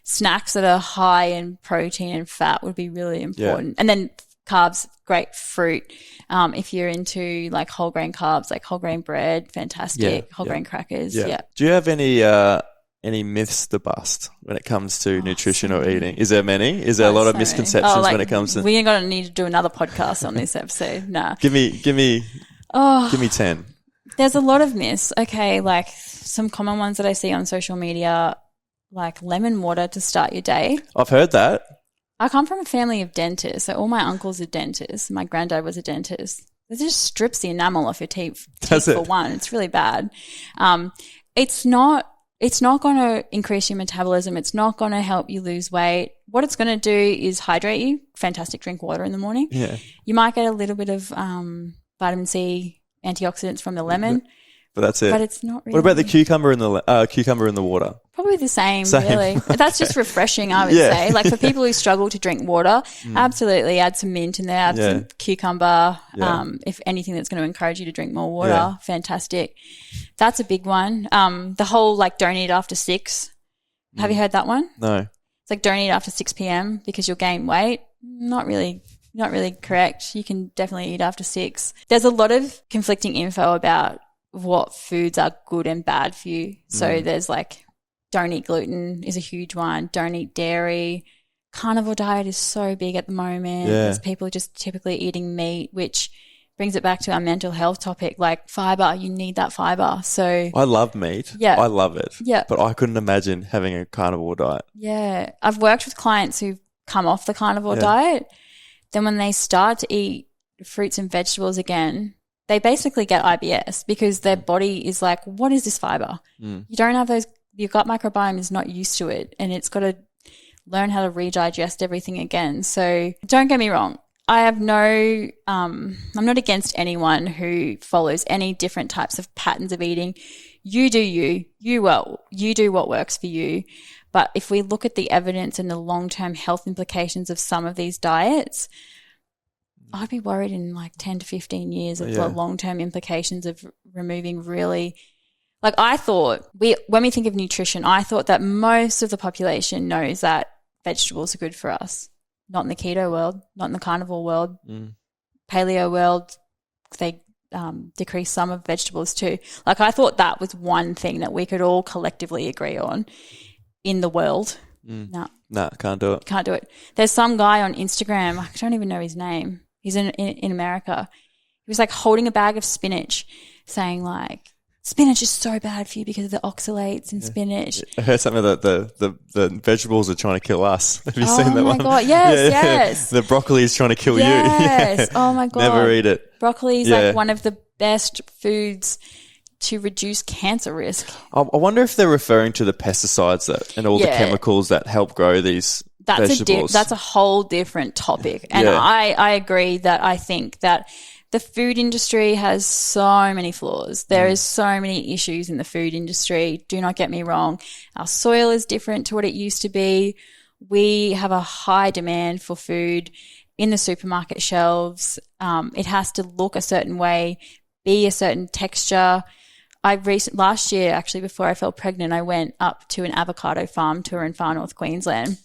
snacks that are high in protein and fat would be really important. Yeah. And then carbs, great fruit. If you're into like whole grain carbs, like whole grain bread, fantastic. Whole grain crackers. Yeah. Do you have any myths to bust when it comes to nutrition or eating? Is there many? Is there a lot of misconceptions when it comes to? We ain't gonna need to do another podcast on this episode. Nah. Give me 10. There's a lot of myths. Okay, like some common ones that I see on social media, like lemon water to start your day. I've heard that. I come from a family of dentists, so all my uncles are dentists. My granddad was a dentist. It just strips the enamel off your teeth for one. It's really bad. It's not going to increase your metabolism. It's not going to help you lose weight. What it's going to do is hydrate you. Fantastic, drink water in the morning. Yeah. You might get a little bit of vitamin C, antioxidants from the lemon. But that's it. But it's not really. What about the cucumber in the water? Probably the same. Really. That's just refreshing, I would say. Like for people who struggle to drink water, absolutely add some mint in there, add some cucumber. If anything that's going to encourage you to drink more water, fantastic. That's a big one. The whole like don't eat after 6. Have you heard that one? No. It's like don't eat after 6 p.m. because you'll gain weight. Not really correct. You can definitely eat after 6. There's a lot of conflicting info about what foods are good and bad for you. So there's like don't eat gluten is a huge one. Don't eat dairy. Carnivore diet is so big at the moment. There's people just typically eating meat, which brings it back to our mental health topic, like fiber. You need that fiber. So I love meat. Yeah. I love it. Yeah. But I couldn't imagine having a carnivore diet. Yeah. I've worked with clients who've come off the carnivore diet. Then when they start to eat fruits and vegetables again, they basically get IBS because their body is like, what is this fiber? You don't have those, your gut microbiome is not used to it and it's got to learn how to redigest everything again. So don't get me wrong. I have I'm not against anyone who follows any different types of patterns of eating. You do you. You do what works for you. But if we look at the evidence and the long-term health implications of some of these diets, I'd be worried in like 10 to 15 years of the long-term implications of removing really – like I thought when we think of nutrition, I thought that most of the population knows that vegetables are good for us. Not in the keto world, not in the carnivore world, paleo world. They decrease some of vegetables too. Like I thought that was one thing that we could all collectively agree on in the world. No, can't do it. Can't do it. There's some guy on Instagram, I don't even know his name. He's in America. He was like holding a bag of spinach saying like, spinach is so bad for you because of the oxalates in spinach. I heard something that the vegetables are trying to kill us. Have you seen that one? Oh my God, yes. The broccoli is trying to kill you. Yes, oh my God. Never eat it. Broccoli is like one of the best foods to reduce cancer risk. I wonder if they're referring to the pesticides and all the chemicals that help grow these vegetables. That's a whole different topic. And I agree that I think that the food industry has so many flaws. There is so many issues in the food industry. Do not get me wrong. Our soil is different to what it used to be. We have a high demand for food in the supermarket shelves. It has to look a certain way, be a certain texture. Last year, actually, before I fell pregnant, I went up to an avocado farm tour in far north Queensland.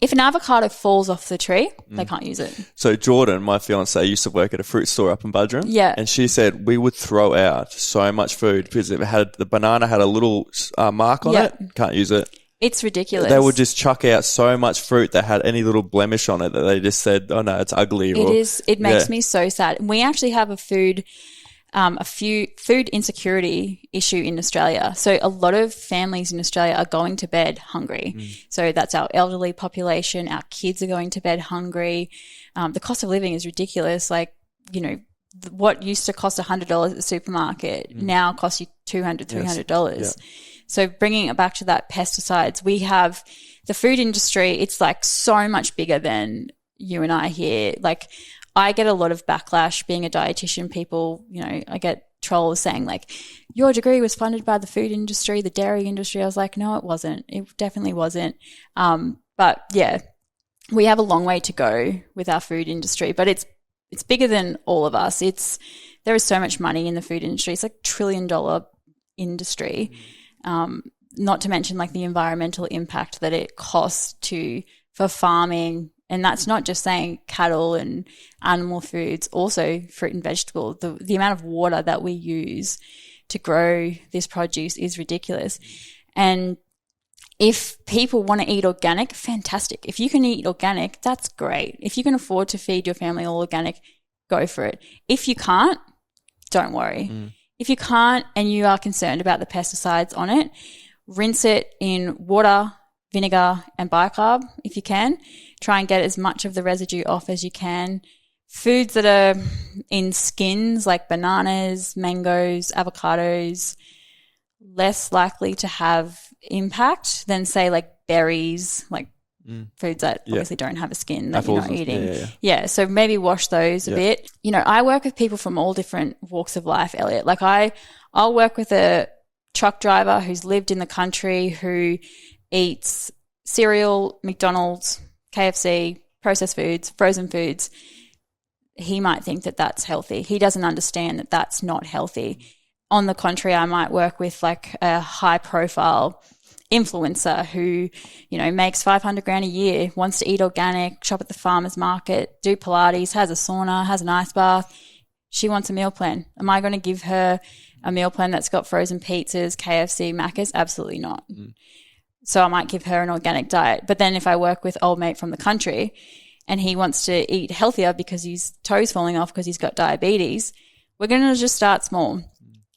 If an avocado falls off the tree, they can't use it. So Jordan, my fiance, used to work at a fruit store up in Budrum. Yeah. And she said we would throw out so much food because the banana had a little mark on it. Can't use it. It's ridiculous. They would just chuck out so much fruit that had any little blemish on it that they just said, oh no, it's ugly. It makes me so sad. We actually have a food insecurity issue in Australia. So a lot of families in Australia are going to bed hungry. So that's our elderly population. Our kids are going to bed hungry. The cost of living is ridiculous. Like, what used to cost $100 at the supermarket now costs you $200, $300. Yes. So bringing it back to that pesticides, we have the food industry. It's like so much bigger than you and I here. Like, I get a lot of backlash being a dietitian. People, I get trolls saying like, your degree was funded by the food industry, the dairy industry. I was like, no, it wasn't. It definitely wasn't. But yeah, we have a long way to go with our food industry, but it's bigger than all of us. There is so much money in the food industry. It's like $1 trillion industry. Not to mention like the environmental impact that it costs for farming. And that's not just saying cattle and animal foods, also fruit and vegetable. The amount of water that we use to grow this produce is ridiculous. And if people want to eat organic, fantastic. If you can eat organic, that's great. If you can afford to feed your family all organic, go for it. If you can't, don't worry. If you can't and you are concerned about the pesticides on it, rinse it in water, vinegar and bicarb if you can. Try and get as much of the residue off as you can. Foods that are in skins like bananas, mangoes, avocados, less likely to have impact than say like berries, like foods that obviously don't have a skin that Apples, you're not eating. Yeah. So maybe wash those a bit. I work with people from all different walks of life, Elliott. Like I'll work with a truck driver who's lived in the country who eats cereal, McDonald's, KFC, processed foods, frozen foods. He might think that that's healthy. He doesn't understand that that's not healthy. On the contrary, I might work with like a high profile influencer who, makes $500,000 a year, wants to eat organic, shop at the farmer's market, do Pilates, has a sauna, has an ice bath. She wants a meal plan. Am I going to give her a meal plan that's got frozen pizzas, KFC, Macca's? Absolutely not. So I might give her an organic diet. But then if I work with old mate from the country and he wants to eat healthier because his toe's falling off because he's got diabetes, we're going to just start small.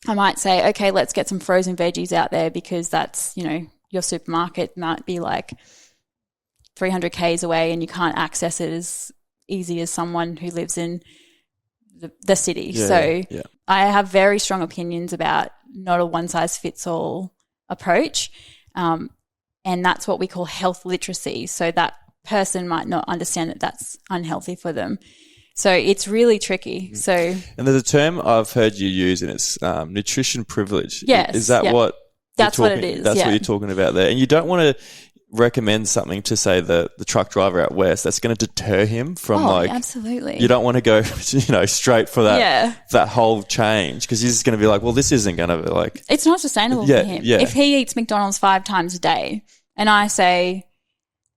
I might say, okay, let's get some frozen veggies out there because that's, your supermarket might be like 300 Ks away and you can't access it as easy as someone who lives in the city. I have very strong opinions about not a one-size-fits-all approach. And that's what we call health literacy. So that person might not understand that that's unhealthy for them. So it's really tricky. So, and there's a term I've heard you use, and it's nutrition privilege. Yes, is that what? That's what it is. That's what you're talking about there. And you don't want to recommend something to, say, the truck driver out west that's going to deter him from absolutely. You don't want to go straight for that whole change, because he's just going to be like, well, this isn't going to it's not sustainable for him. If he eats McDonald's 5 times a day and I say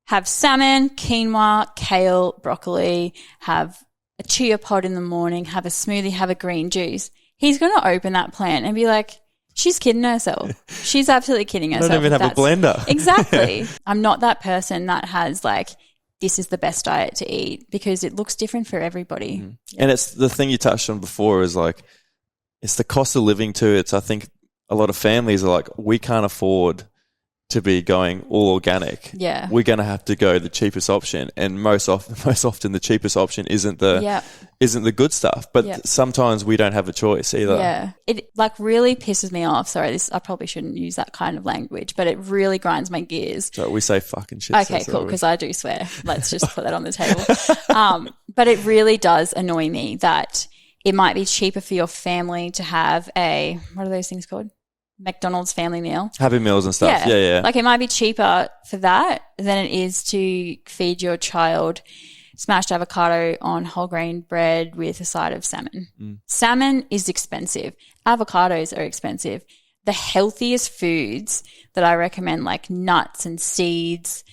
have salmon, quinoa, kale, broccoli, have a chia pod in the morning, have a smoothie, have a green juice, he's going to open that plant and be like, she's kidding herself. She's absolutely kidding herself. I don't even have a blender. Exactly. I'm not that person that has this is the best diet to eat, because it looks different for everybody. Mm. And it's the thing you touched on before is it's the cost of living too. It's, I think a lot of families are we can't afford to be going all organic. Yeah. We're going to have to go the cheapest option. And most often the cheapest option isn't the good stuff. But sometimes we don't have a choice either. Yeah. It really pisses me off. Sorry, I probably shouldn't use that kind of language, but it really grinds my gears. So we say fucking shit. Okay, cool, because I do swear. Let's just put that on the table. But it really does annoy me that it might be cheaper for your family to have what are those things called? McDonald's family meal. Happy Meals and stuff. Yeah. It might be cheaper for that than it is to feed your child smashed avocado on whole grain bread with a side of salmon. Mm. Salmon is expensive. Avocados are expensive. The healthiest foods that I recommend, like nuts and seeds,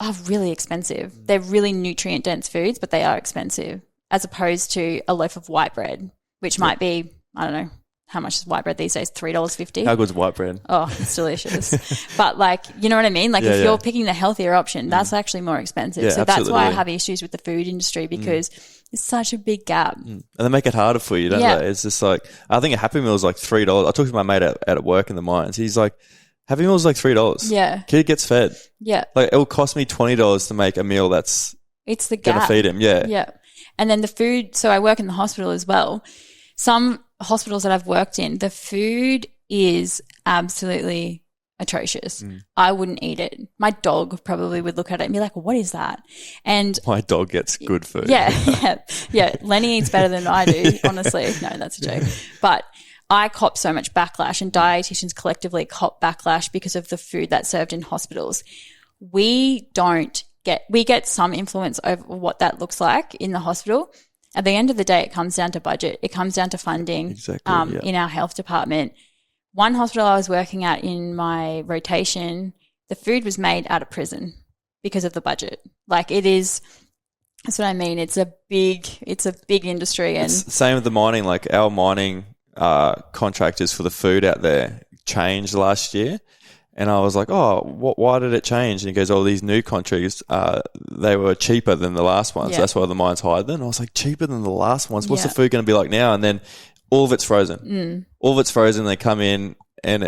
are really expensive. They're really nutrient-dense foods, but they are expensive, as opposed to a loaf of white bread, which might be, I don't know, how much is white bread these days? $3.50. How good's white bread? Oh, it's delicious. But you know what I mean? If you're picking the healthier option, that's actually more expensive. Yeah, so absolutely. That's why I have issues with the food industry, because it's such a big gap. And they make it harder for you, don't they? It's just I think a Happy Meal is $3. I talked to my mate at work in the mines. He's like, Happy Meal is $3. Yeah. Kid gets fed. Yeah. It'll cost me $20 to make a meal that's it's the gap. Gonna feed him. Yeah. Yeah. And then the food, so I work in the hospital as well. Some hospitals that I've worked in, the food is absolutely atrocious. I wouldn't eat it. My dog probably would look at it and be like, what is that? And my dog gets good food. Yeah. Lenny eats better than I do, honestly. No, that's a joke. But I cop so much backlash, and dietitians collectively cop backlash because of the food that's served in hospitals. We get some influence over what that looks like in the hospital. At the end of the day, it comes down to budget. It comes down to funding. Exactly, in our health department. One hospital I was working at in my rotation, the food was made out of prison because of the budget. That's what I mean. It's a big industry. And it's same with the mining. Our mining contractors for the food out there changed last year. And I was like, oh, why did it change? And he goes, these new contracts, they were cheaper than the last ones. So that's why the mines hired them. And I was like, cheaper than the last ones? What's the food going to be like now? And then all of it's frozen. All of it's frozen. They come in and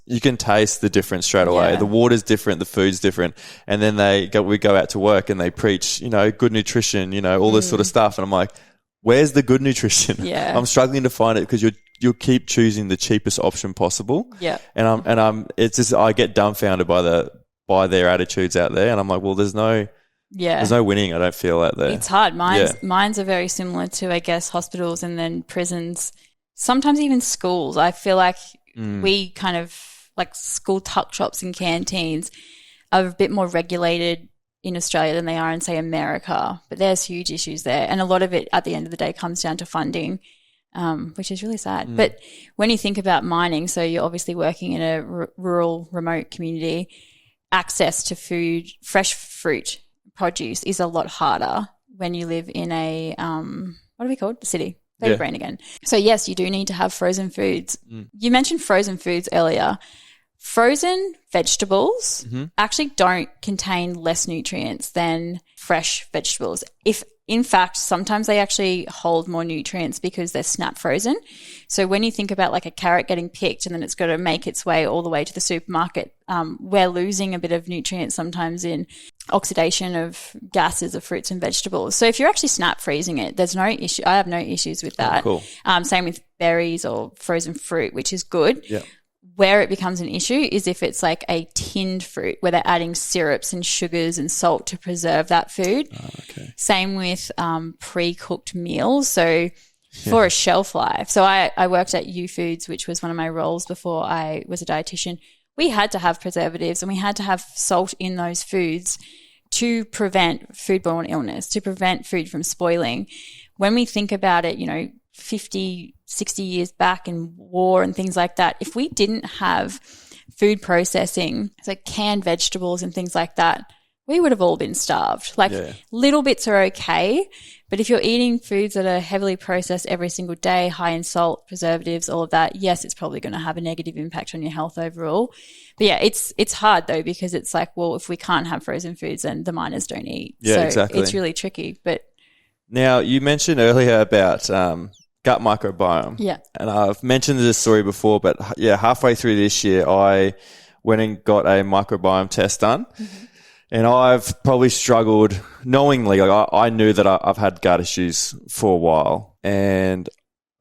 you can taste the difference straight away. The water's different. The food's different. And then we go out to work and they preach, good nutrition, all this sort of stuff. And I'm like, where's the good nutrition? Yeah. I'm struggling to find it, because you'll keep choosing the cheapest option possible. Yeah. And it's just, I get dumbfounded by their attitudes out there. And I'm like, well, there's no winning. I don't feel out there. It's hard. Mines are very similar to, I guess, hospitals and then prisons, sometimes even schools. I feel like we kind of, school tuck shops and canteens are a bit more regulated in Australia than they are in, say, America. But there's huge issues there. And a lot of it, at the end of the day, comes down to funding. Which is really sad. But when you think about mining, so you're obviously working in a rural, remote community, access to food, fresh fruit, produce is a lot harder when you live in a, what are we called? The city. Brain again. So yes, you do need to have frozen foods. You mentioned frozen foods earlier. Frozen vegetables actually don't contain less nutrients than fresh vegetables. In fact, sometimes they actually hold more nutrients because they're snap frozen. So when you think about a carrot getting picked and then it's got to make its way all the way to the supermarket, we're losing a bit of nutrients sometimes in oxidation of gases of fruits and vegetables. So if you're actually snap freezing it, there's no issue. I have no issues with that. Cool. Same with berries or frozen fruit, which is good. Yeah. Where it becomes an issue is if it's like a tinned fruit where they're adding syrups and sugars and salt to preserve that food. Oh, okay. Same with pre-cooked meals. So for a shelf life. So I worked at U Foods, which was one of my roles before I was a dietitian. We had to have preservatives and we had to have salt in those foods to prevent foodborne illness, to prevent food from spoiling. When we think about it, 50, 60 years back in war and things like that, if we didn't have food processing, so canned vegetables and things like that, we would have all been starved. Little bits are okay, but if you're eating foods that are heavily processed every single day, high in salt, preservatives, all of that, yes, it's probably going to have a negative impact on your health overall. But yeah, it's hard though, because it's like, well, if we can't have frozen foods, then the miners don't eat. Yeah, so exactly. It's really tricky. But now, you mentioned earlier about gut microbiome. Yeah. And I've mentioned this story before, but halfway through this year, I went and got a microbiome test done. Mm-hmm. And I've probably struggled knowingly. I knew that I've had gut issues for a while, and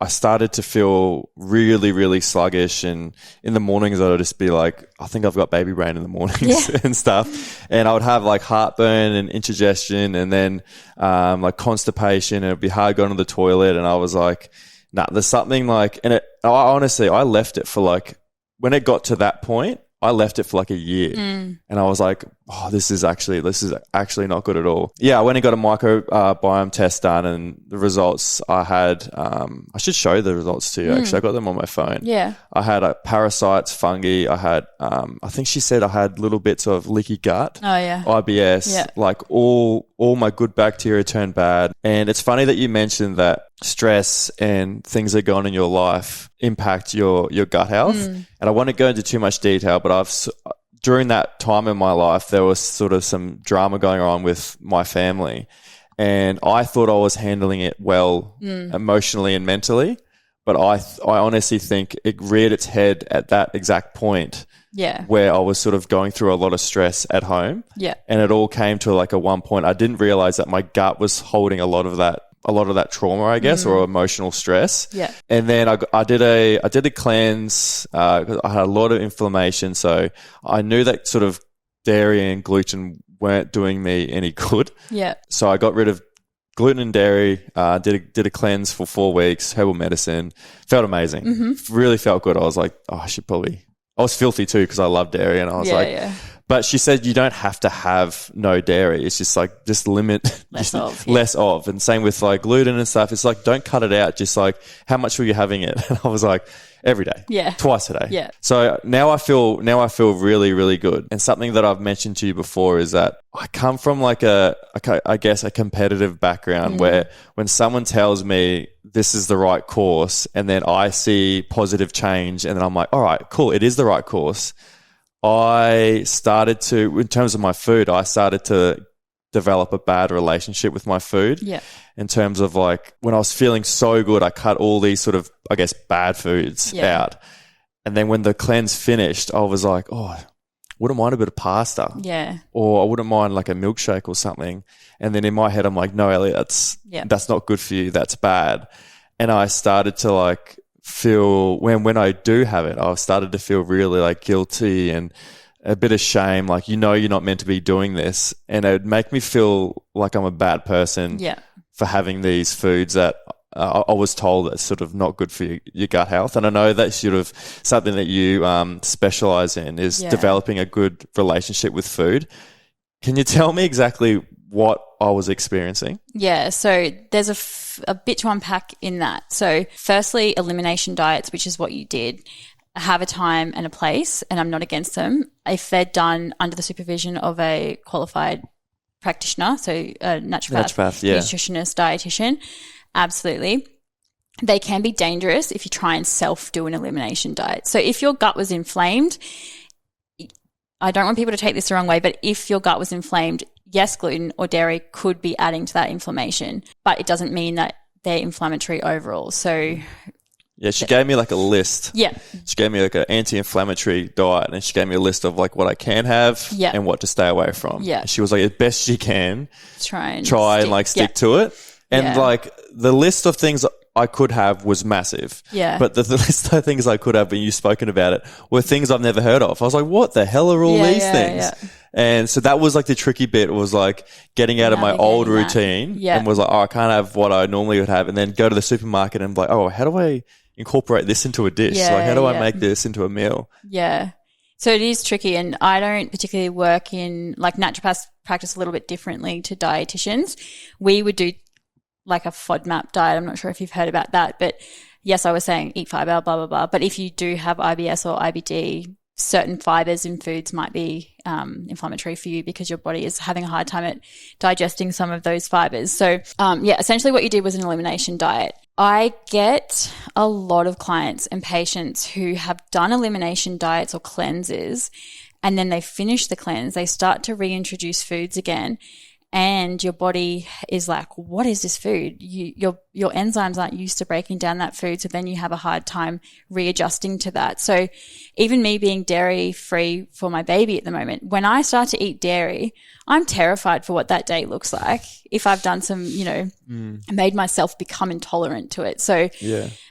I started to feel really, really sluggish. And in the mornings, I would just be like, I think I've got baby brain in the mornings and stuff. And I would have like heartburn and indigestion, and then like constipation, and it'd be hard going to the toilet. And I was like, nah, there's something like, and I left it for like, when it got to that point, I left it for like a year, and I was like, oh, this is actually not good at all. Yeah, I went and got a microbiome test done, and the results I had, I should show the results to you. Actually, I got them on my phone. Yeah. I had parasites, fungi. I had, I think she said I had little bits of leaky gut. Oh yeah. IBS, like all my good bacteria turned bad. And it's funny that you mentioned that stress and things that go on in your life impact your gut health. And I won't go into too much detail, but during that time in my life, there was sort of some drama going on with my family, and I thought I was handling it well emotionally and mentally, but I honestly think it reared its head at that exact point. Yeah. Where I was sort of going through a lot of stress at home. Yeah. And it all came to like a one point. I didn't realize that my gut was holding a lot of that trauma, I guess, or emotional stress. Yeah. And then I did a cleanse. 'Cause I had a lot of inflammation, so I knew that sort of dairy and gluten weren't doing me any good. Yeah. So I got rid of gluten and dairy. Did a cleanse for 4 weeks. Herbal medicine. Felt amazing. Mm-hmm. Really felt good. I was like, oh, I was filthy too because I love dairy, and I was but she said you don't have to have no dairy. It's just like, just limit less of. And same with like gluten and stuff. It's like, don't cut it out. Just like, how much were you having it? And I was like, every day. Yeah. Twice a day. Yeah. So now I feel really, really good. And something that I've mentioned to you before is that I come from like a competitive background where when someone tells me this is the right course, and then I see positive change, and then I'm like, all right, cool, it is the right course. I started to, in terms of my food, I started to develop a bad relationship with my food. Yeah. In terms of like, when I was feeling so good, I cut all these sort of, I guess, bad foods out. And then when the cleanse finished, I was like, oh, wouldn't mind a bit of pasta. Yeah. Or I wouldn't mind like a milkshake or something. And then in my head, I'm like, no, Elliott, that's not good for you. That's bad. And I started to like feel, when I do have it, I've started to feel really like guilty and a bit of shame. Like, you're not meant to be doing this. And it would make me feel like I'm a bad person for having these foods that I was told that's sort of not good for your gut health. And I know that's sort of something that you specialize in, is developing a good relationship with food. Can you tell me exactly what I was experiencing? Yeah, so there's a bit to unpack in that. So firstly, elimination diets, which is what you did, have a time and a place, and I'm not against them if they're done under the supervision of a qualified practitioner, so a naturopath, nutritionist, dietitian. Absolutely. They can be dangerous if you try and self-do an elimination diet. So if your gut was inflamed, I don't want people to take this the wrong way, but if your gut was inflamed, yes, gluten or dairy could be adding to that inflammation, but it doesn't mean that they're inflammatory overall. So yeah, she gave me like a list. Yeah. She gave me like an anti-inflammatory diet, and she gave me a list of like what I can have and what to stay away from. Yeah. And she was like, as best she can, try and like stick to it. And like the list of things I could have was massive. Yeah. But the list of things I could have when you've spoken about it were things I've never heard of. I was like, what the hell are all these things? Yeah. And so that was like the tricky bit, was like getting out of my old routine and was like, I can't have what I normally would have, and then go to the supermarket and be like, how do I incorporate this into a dish? Like, how do I make this into a meal? Yeah. So it is tricky, and I don't particularly work in, like, naturopaths practice a little bit differently to dietitians. We would do like a FODMAP diet. I'm not sure if you've heard about that, but yes, I was saying eat fiber, blah, blah, blah. But if you do have IBS or IBD, certain fibers in foods might be inflammatory for you because your body is having a hard time at digesting some of those fibers. So, essentially what you did was an elimination diet. I get a lot of clients and patients who have done elimination diets or cleanses, and then they finish the cleanse, they start to reintroduce foods again, and your body is like, what is this food? Your enzymes aren't used to breaking down that food, so then you have a hard time readjusting to that. So even me being dairy free for my baby at the moment, when I start to eat dairy, I'm terrified for what that day looks like if I've done some, made myself become intolerant to it. So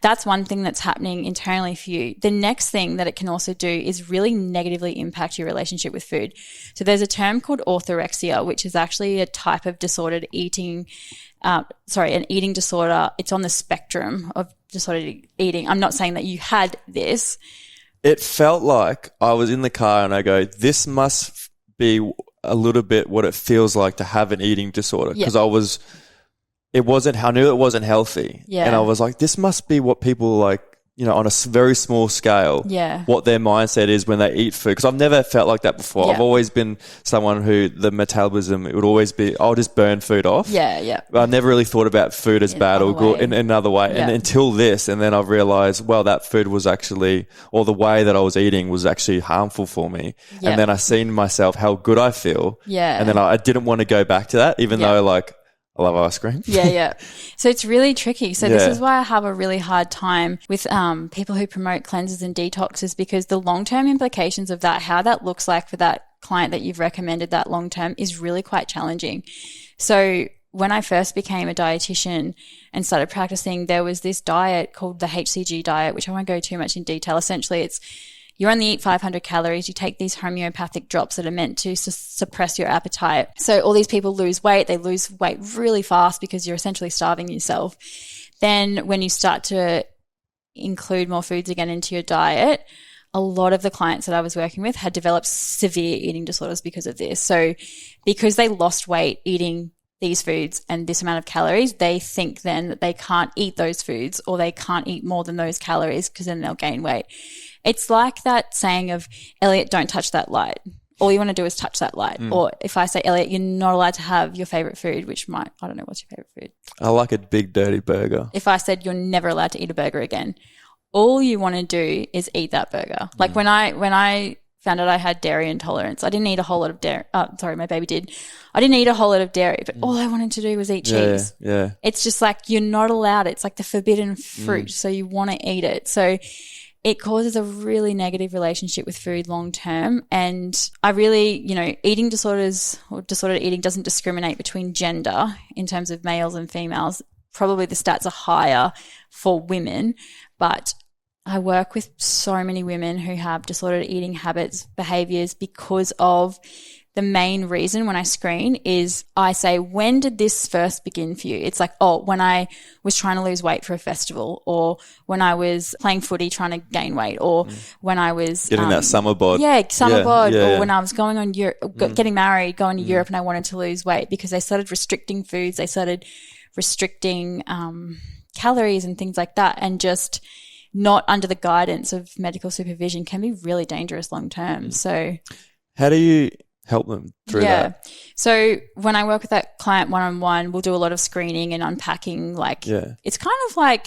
that's one thing that's happening internally for you. The next thing that it can also do is really negatively impact your relationship with food. So there's a term called orthorexia, which is actually a type of disordered eating, an eating disorder. It's on the spectrum of disordered eating. I'm not saying that you had this. It felt like I was in the car and I go, this must be a little bit what it feels like to have an eating disorder, because I knew it wasn't healthy. Yeah. And I was like, this must be what people like, on a very small scale, what their mindset is when they eat food. Because I've never felt like that before. I've always been someone who the metabolism, it would always be, I'll just burn food off. But I never really thought about food as bad or good in another way. And until this, and then I've realized, well, that food was actually, or the way that I was eating was actually harmful for me. And then I seen myself how good I feel. And then I didn't want to go back to that, even though like, I love ice cream. So it's really tricky. So this is why I have a really hard time with people who promote cleanses and detoxes, because the long-term implications of that, how that looks like for that client that you've recommended that long-term, is really quite challenging. So when I first became a dietitian and started practicing, there was this diet called the HCG diet, which I won't go too much in detail. Essentially, it's you only eat 500 calories. You take these homeopathic drops that are meant to suppress your appetite. So all these people lose weight. They lose weight really fast because you're essentially starving yourself. Then when you start to include more foods again into your diet, a lot of the clients that I was working with had developed severe eating disorders because of this. So because they lost weight eating these foods and this amount of calories, they think then that they can't eat those foods, or they can't eat more than those calories because then they'll gain weight. It's like that saying of, Elliott, don't touch that light. All you want to do is touch that light. Or if I say, Elliott, you're not allowed to have your favorite food, which I don't know, what's your favorite food? I like a big dirty burger. If I said you're never allowed to eat a burger again, all you want to do is eat that burger. Like when I found out I had dairy intolerance, I didn't eat a whole lot of dairy. My baby did. I didn't eat a whole lot of dairy, but all I wanted to do was eat cheese. Yeah. It's just like, you're not allowed. It's like the forbidden fruit. So you want to eat it. So it causes a really negative relationship with food long term. And I really, eating disorders or disordered eating doesn't discriminate between gender in terms of males and females. Probably the stats are higher for women, but I work with so many women who have disordered eating habits, behaviors, because of the main reason when I screen is I say, when did this first begin for you? It's like, when I was trying to lose weight for a festival, or when I was playing footy trying to gain weight, or when I was getting that summer bod. Bod, or when I was going on getting married, going to Europe, and I wanted to lose weight, because they started restricting foods, they started restricting calories and things like that, and just not under the guidance of medical supervision can be really dangerous long term. So how do you help them through that? So when I work with that client one-on-one, we'll do a lot of screening and unpacking. It's kind of like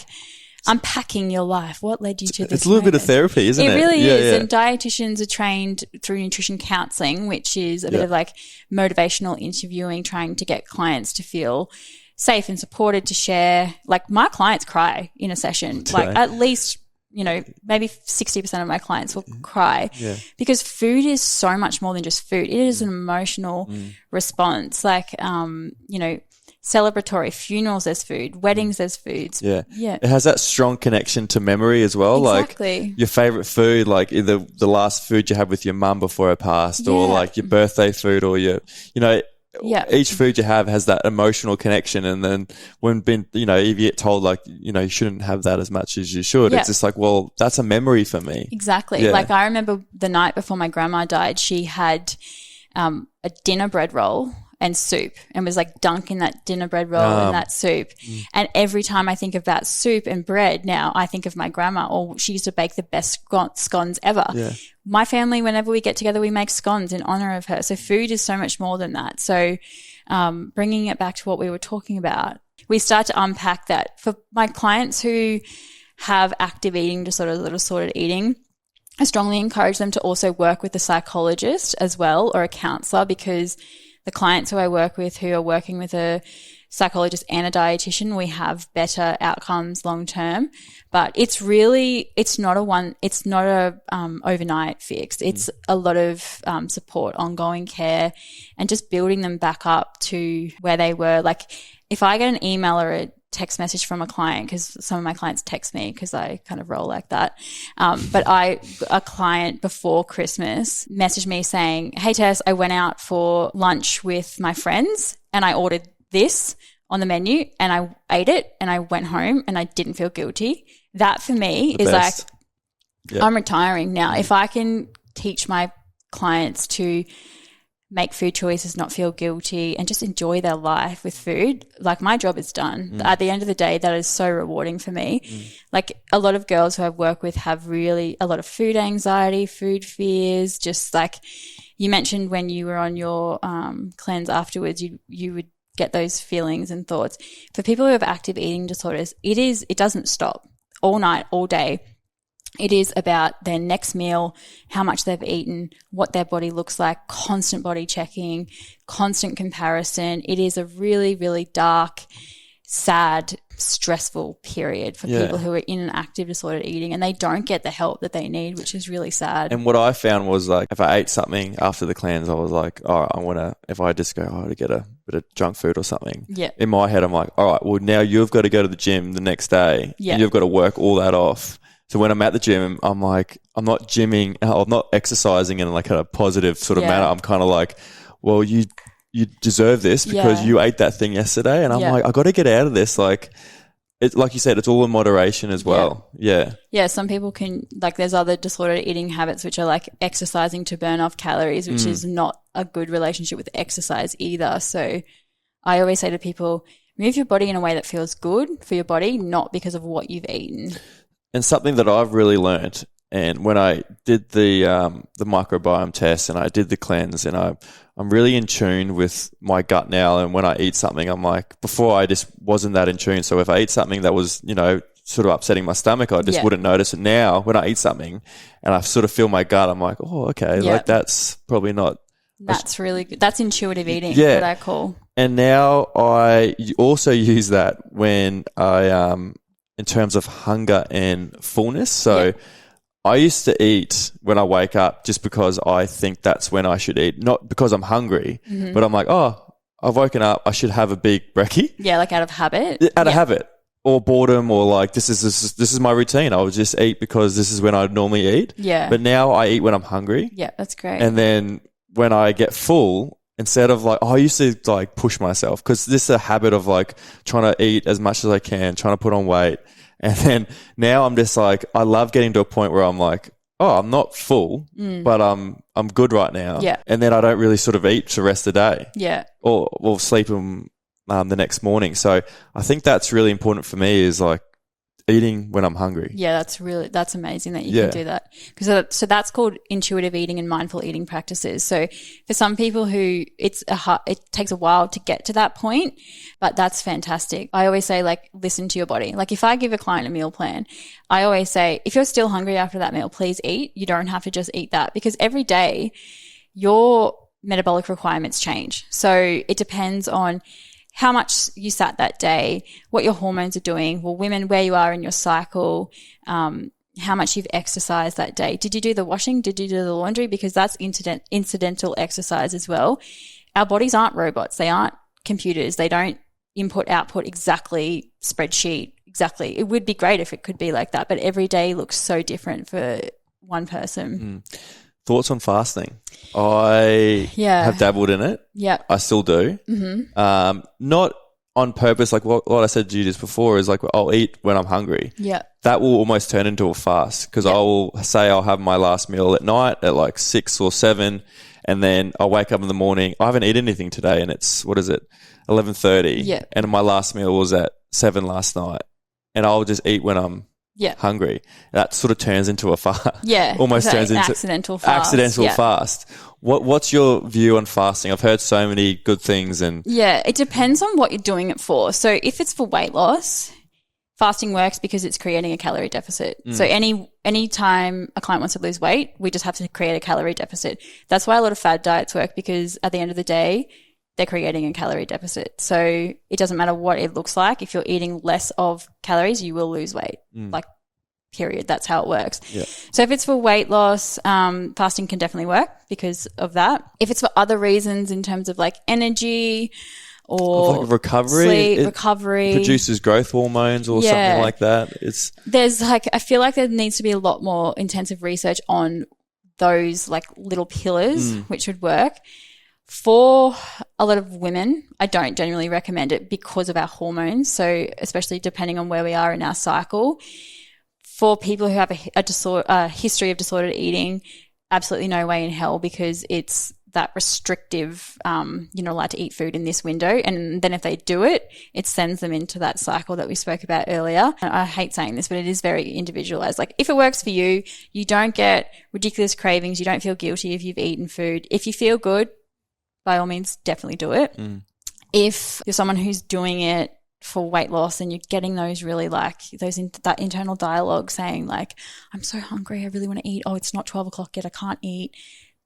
unpacking your life. What led you to this? It's a little bit of therapy, isn't it? It really is. And dietitians are trained through nutrition counseling, which is a bit of like motivational interviewing, trying to get clients to feel safe and supported to share. Like, my clients cry in a session. Like, at least, maybe 60% of my clients will cry, because food is so much more than just food. It is an emotional response. Like, celebratory. Funerals, there's food. Weddings, there's foods. Yeah. Yeah. It has that strong connection to memory as well. Exactly. Like your favorite food, like either the last food you had with your mum before her passed, or like your birthday food, or your, each food you have has that emotional connection. And then if you get told like, you shouldn't have that as much as you should, it's just like, well, that's a memory for me. Exactly. Yeah. Like I remember the night before my grandma died, she had a dinner bread roll and soup, and was like dunking that dinner bread roll in that soup. And every time I think of that soup and bread now, I think of my grandma, or she used to bake the best scones ever. Yeah. My family, whenever we get together, we make scones in honor of her. So food is so much more than that. So bringing it back to what we were talking about, we start to unpack that. For my clients who have active eating disorders or disordered eating, I strongly encourage them to also work with a psychologist as well, or a counselor, because the clients who I work with who are working with a psychologist and a dietitian, we have better outcomes long term. But it's not a overnight fix. It's a lot of support, ongoing care, and just building them back up to where they were. Like if I get an email or a text message from a client, because some of my clients text me because I kind of roll like that. But a client before Christmas messaged me saying, "Hey Tess, I went out for lunch with my friends and I ordered this on the menu and I ate it and I went home and I didn't feel guilty." That for me is best. Like, I'm retiring now. If I can teach my clients to make food choices, not feel guilty, and just enjoy their life with food, like my job is done. At the end of the day, that is so rewarding for me. Like a lot of girls who I've worked with have really a lot of food anxiety, food fears, just like you mentioned when you were on your cleanse afterwards, you would get those feelings and thoughts. For people who have active eating disorders, it doesn't stop all night, all day. It is about their next meal, how much they've eaten, what their body looks like, constant body checking, constant comparison. It is a really, really dark, sad, stressful period for people who are in an active disordered eating, and they don't get the help that they need, which is really sad. And what I found was like if I ate something after the cleanse, I was like, all right, if I just go, to get a bit of junk food or something. Yeah. In my head, I'm like, all right, well now you've got to go to the gym the next day. Yeah. And you've got to work all that off. So when I'm at the gym, I'm like, I'm not gymming, I'm not exercising in like a positive sort of manner. I'm kind of like, well, you deserve this because you ate that thing yesterday. And I'm like, I got to get out of this. Like, like you said, it's all in moderation as well. Yeah. Yeah. Some people can, like, there's other disordered eating habits which are like exercising to burn off calories, which is not a good relationship with exercise either. So I always say to people, move your body in a way that feels good for your body, not because of what you've eaten. And something that I've really learned, and when I did the microbiome test and I did the cleanse, and I'm really in tune with my gut now. And when I eat something, I'm like, before I just wasn't that in tune. So if I eat something that was, sort of upsetting my stomach, I just wouldn't notice it. Now when I eat something and I sort of feel my gut, I'm like, oh, okay, like that's probably not. That's really good. That's intuitive eating, what I call. And now I also use that when I in terms of hunger and fullness. So I used to eat when I wake up just because I think that's when I should eat, not because I'm hungry, but I'm like, oh, I've woken up, I should have a big brekkie. Yeah, like out of habit. Out of habit or boredom, or like this is my routine. I would just eat because this is when I normally eat. Yeah. But now I eat when I'm hungry. Yeah, that's great. And then when I get full, instead of like, I used to like push myself because this is a habit of like trying to eat as much as I can, trying to put on weight. And then now I'm just like, I love getting to a point where I'm like, oh, I'm not full, but I'm good right now. Yeah. And then I don't really sort of eat for the rest of the day. Yeah. Or sleep the next morning. So I think that's really important for me, is like eating when I'm hungry. Yeah, that's amazing that you can do that. So that's called intuitive eating and mindful eating practices. So for some people who it takes a while to get to that point, but that's fantastic. I always say, like, listen to your body. Like if I give a client a meal plan, I always say, if you're still hungry after that meal, please eat. You don't have to just eat that, because every day your metabolic requirements change. So it depends on how much you sat that day, what your hormones are doing. Well, women, where you are in your cycle, how much you've exercised that day. Did you do the washing? Did you do the laundry? Because that's incidental exercise as well. Our bodies aren't robots. They aren't computers. They don't, input, output, exactly, spreadsheet, exactly. It would be great if it could be like that, but every day looks so different for one person. Thoughts on fasting? I have dabbled in it. Yeah. I still do. Not on purpose, like what I said to you just before is like I'll eat when I'm hungry. Yeah. That will almost turn into a fast because I will say I'll have my last meal at night at like 6 or 7 and then I'll wake up in the morning. I haven't eaten anything today and it's, 11:30. Yeah. And my last meal was at 7 last night and I'll just eat when I'm hungry. That sort of turns into a fast. Yeah. Almost turns into accidental fast. Fast. What's your view on fasting? I've heard so many good things and it depends on what you're doing it for. So if it's for weight loss, fasting works because it's creating a calorie deficit. So any time a client wants to lose weight, we just have to create a calorie deficit. That's why a lot of fad diets work because at the end of the day, they're creating a calorie deficit. So it doesn't matter what it looks like. If you're eating less of calories, you will lose weight. Like, period. That's how it works. Yeah. So if it's for weight loss, fasting can definitely work because of that. If it's for other reasons in terms of like energy or like recovery, sleep, recovery, produces growth hormones or something like that. I feel like there needs to be a lot more intensive research on those like little pillars, which would work. For a lot of women, I don't generally recommend it because of our hormones. So especially depending on where we are in our cycle. For people who have a history of disordered eating, absolutely no way in hell because it's that restrictive, you're not allowed to eat food in this window. And then if they do it, it sends them into that cycle that we spoke about earlier. And I hate saying this, but it is very individualized. Like if it works for you, you don't get ridiculous cravings. You don't feel guilty if you've eaten food. If you feel good, by all means, definitely do it. If you're someone who's doing it for weight loss and you're getting those really like that internal dialogue saying like, I'm so hungry, I really want to eat. Oh, it's not 12 o'clock yet, I can't eat.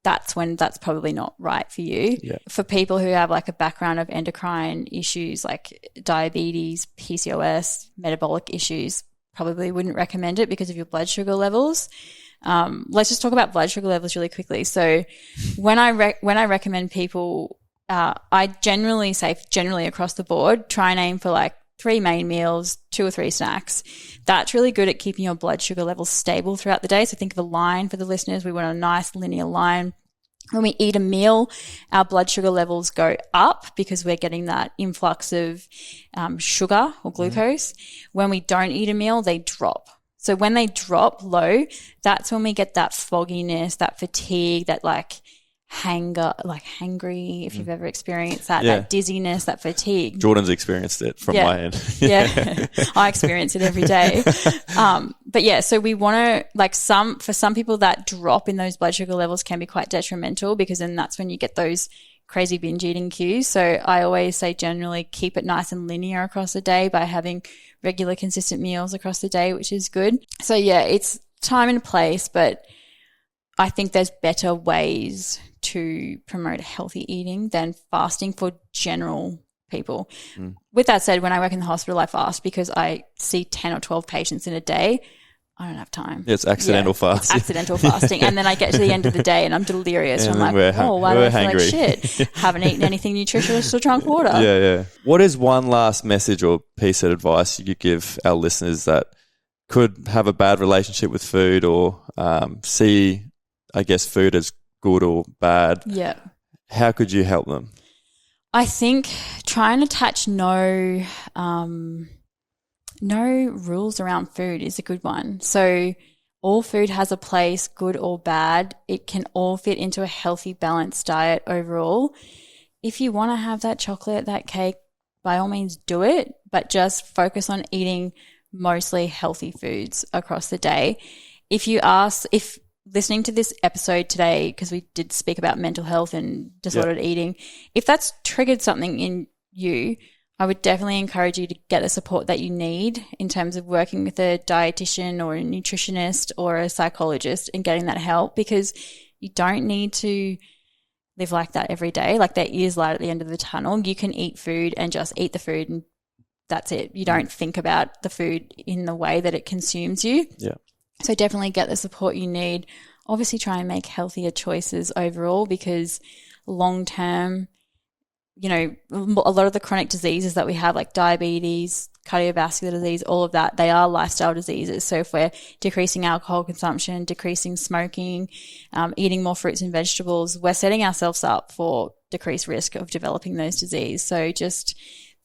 That's when that's probably not right for you. Yeah. For people who have like a background of endocrine issues like diabetes, PCOS, metabolic issues, probably wouldn't recommend it because of your blood sugar levels. Let's just talk about blood sugar levels really quickly. So when I recommend people, I generally say across the board, try and aim for like 3 main meals, 2 or 3 snacks. That's really good at keeping your blood sugar levels stable throughout the day. So think of a line for the listeners. We want a nice linear line. When we eat a meal, our blood sugar levels go up because we're getting that influx of sugar or glucose. When we don't eat a meal, they drop. So when they drop low, that's when we get that fogginess, that fatigue, that like hangry, if you've ever experienced that, that dizziness, that fatigue. Jordan's experienced it from my end. I experience it every day. But so we want to for some people that drop in those blood sugar levels can be quite detrimental because then that's when you get those crazy binge eating cues. So I always say generally keep it nice and linear across the day by having regular consistent meals across the day, which is good. So it's time and place, but I think there's better ways to promote healthy eating than fasting for general people. With that said, when I work in the hospital, I fast because I see 10 or 12 patients in a day. I don't have time. It's accidental fasting. Accidental fasting. And then I get to the end of the day and I'm delirious. And I'm like, why do I feel like shit? Haven't eaten anything nutritious or drunk water. Yeah. What is one last message or piece of advice you could give our listeners that could have a bad relationship with food or see, I guess, food as good or bad? Yeah. How could you help them? I think try and attach no rules around food is a good one. So all food has a place, good or bad. It can all fit into a healthy, balanced diet overall. If you want to have that chocolate, that cake, by all means do it, but just focus on eating mostly healthy foods across the day. If listening to this episode today, because we did speak about mental health and disordered eating, if that's triggered something in you, I would definitely encourage you to get the support that you need in terms of working with a dietitian or a nutritionist or a psychologist and getting that help, because you don't need to live like that every day. Like, there is light at the end of the tunnel. You can eat food and just eat the food and that's it. You don't think about the food in the way that it consumes you. Yeah. So definitely get the support you need. Obviously try and make healthier choices overall, because long term you know, a lot of the chronic diseases that we have, like diabetes, cardiovascular disease, all of that, they are lifestyle diseases. So if we're decreasing alcohol consumption, decreasing smoking, eating more fruits and vegetables, we're setting ourselves up for decreased risk of developing those diseases. So just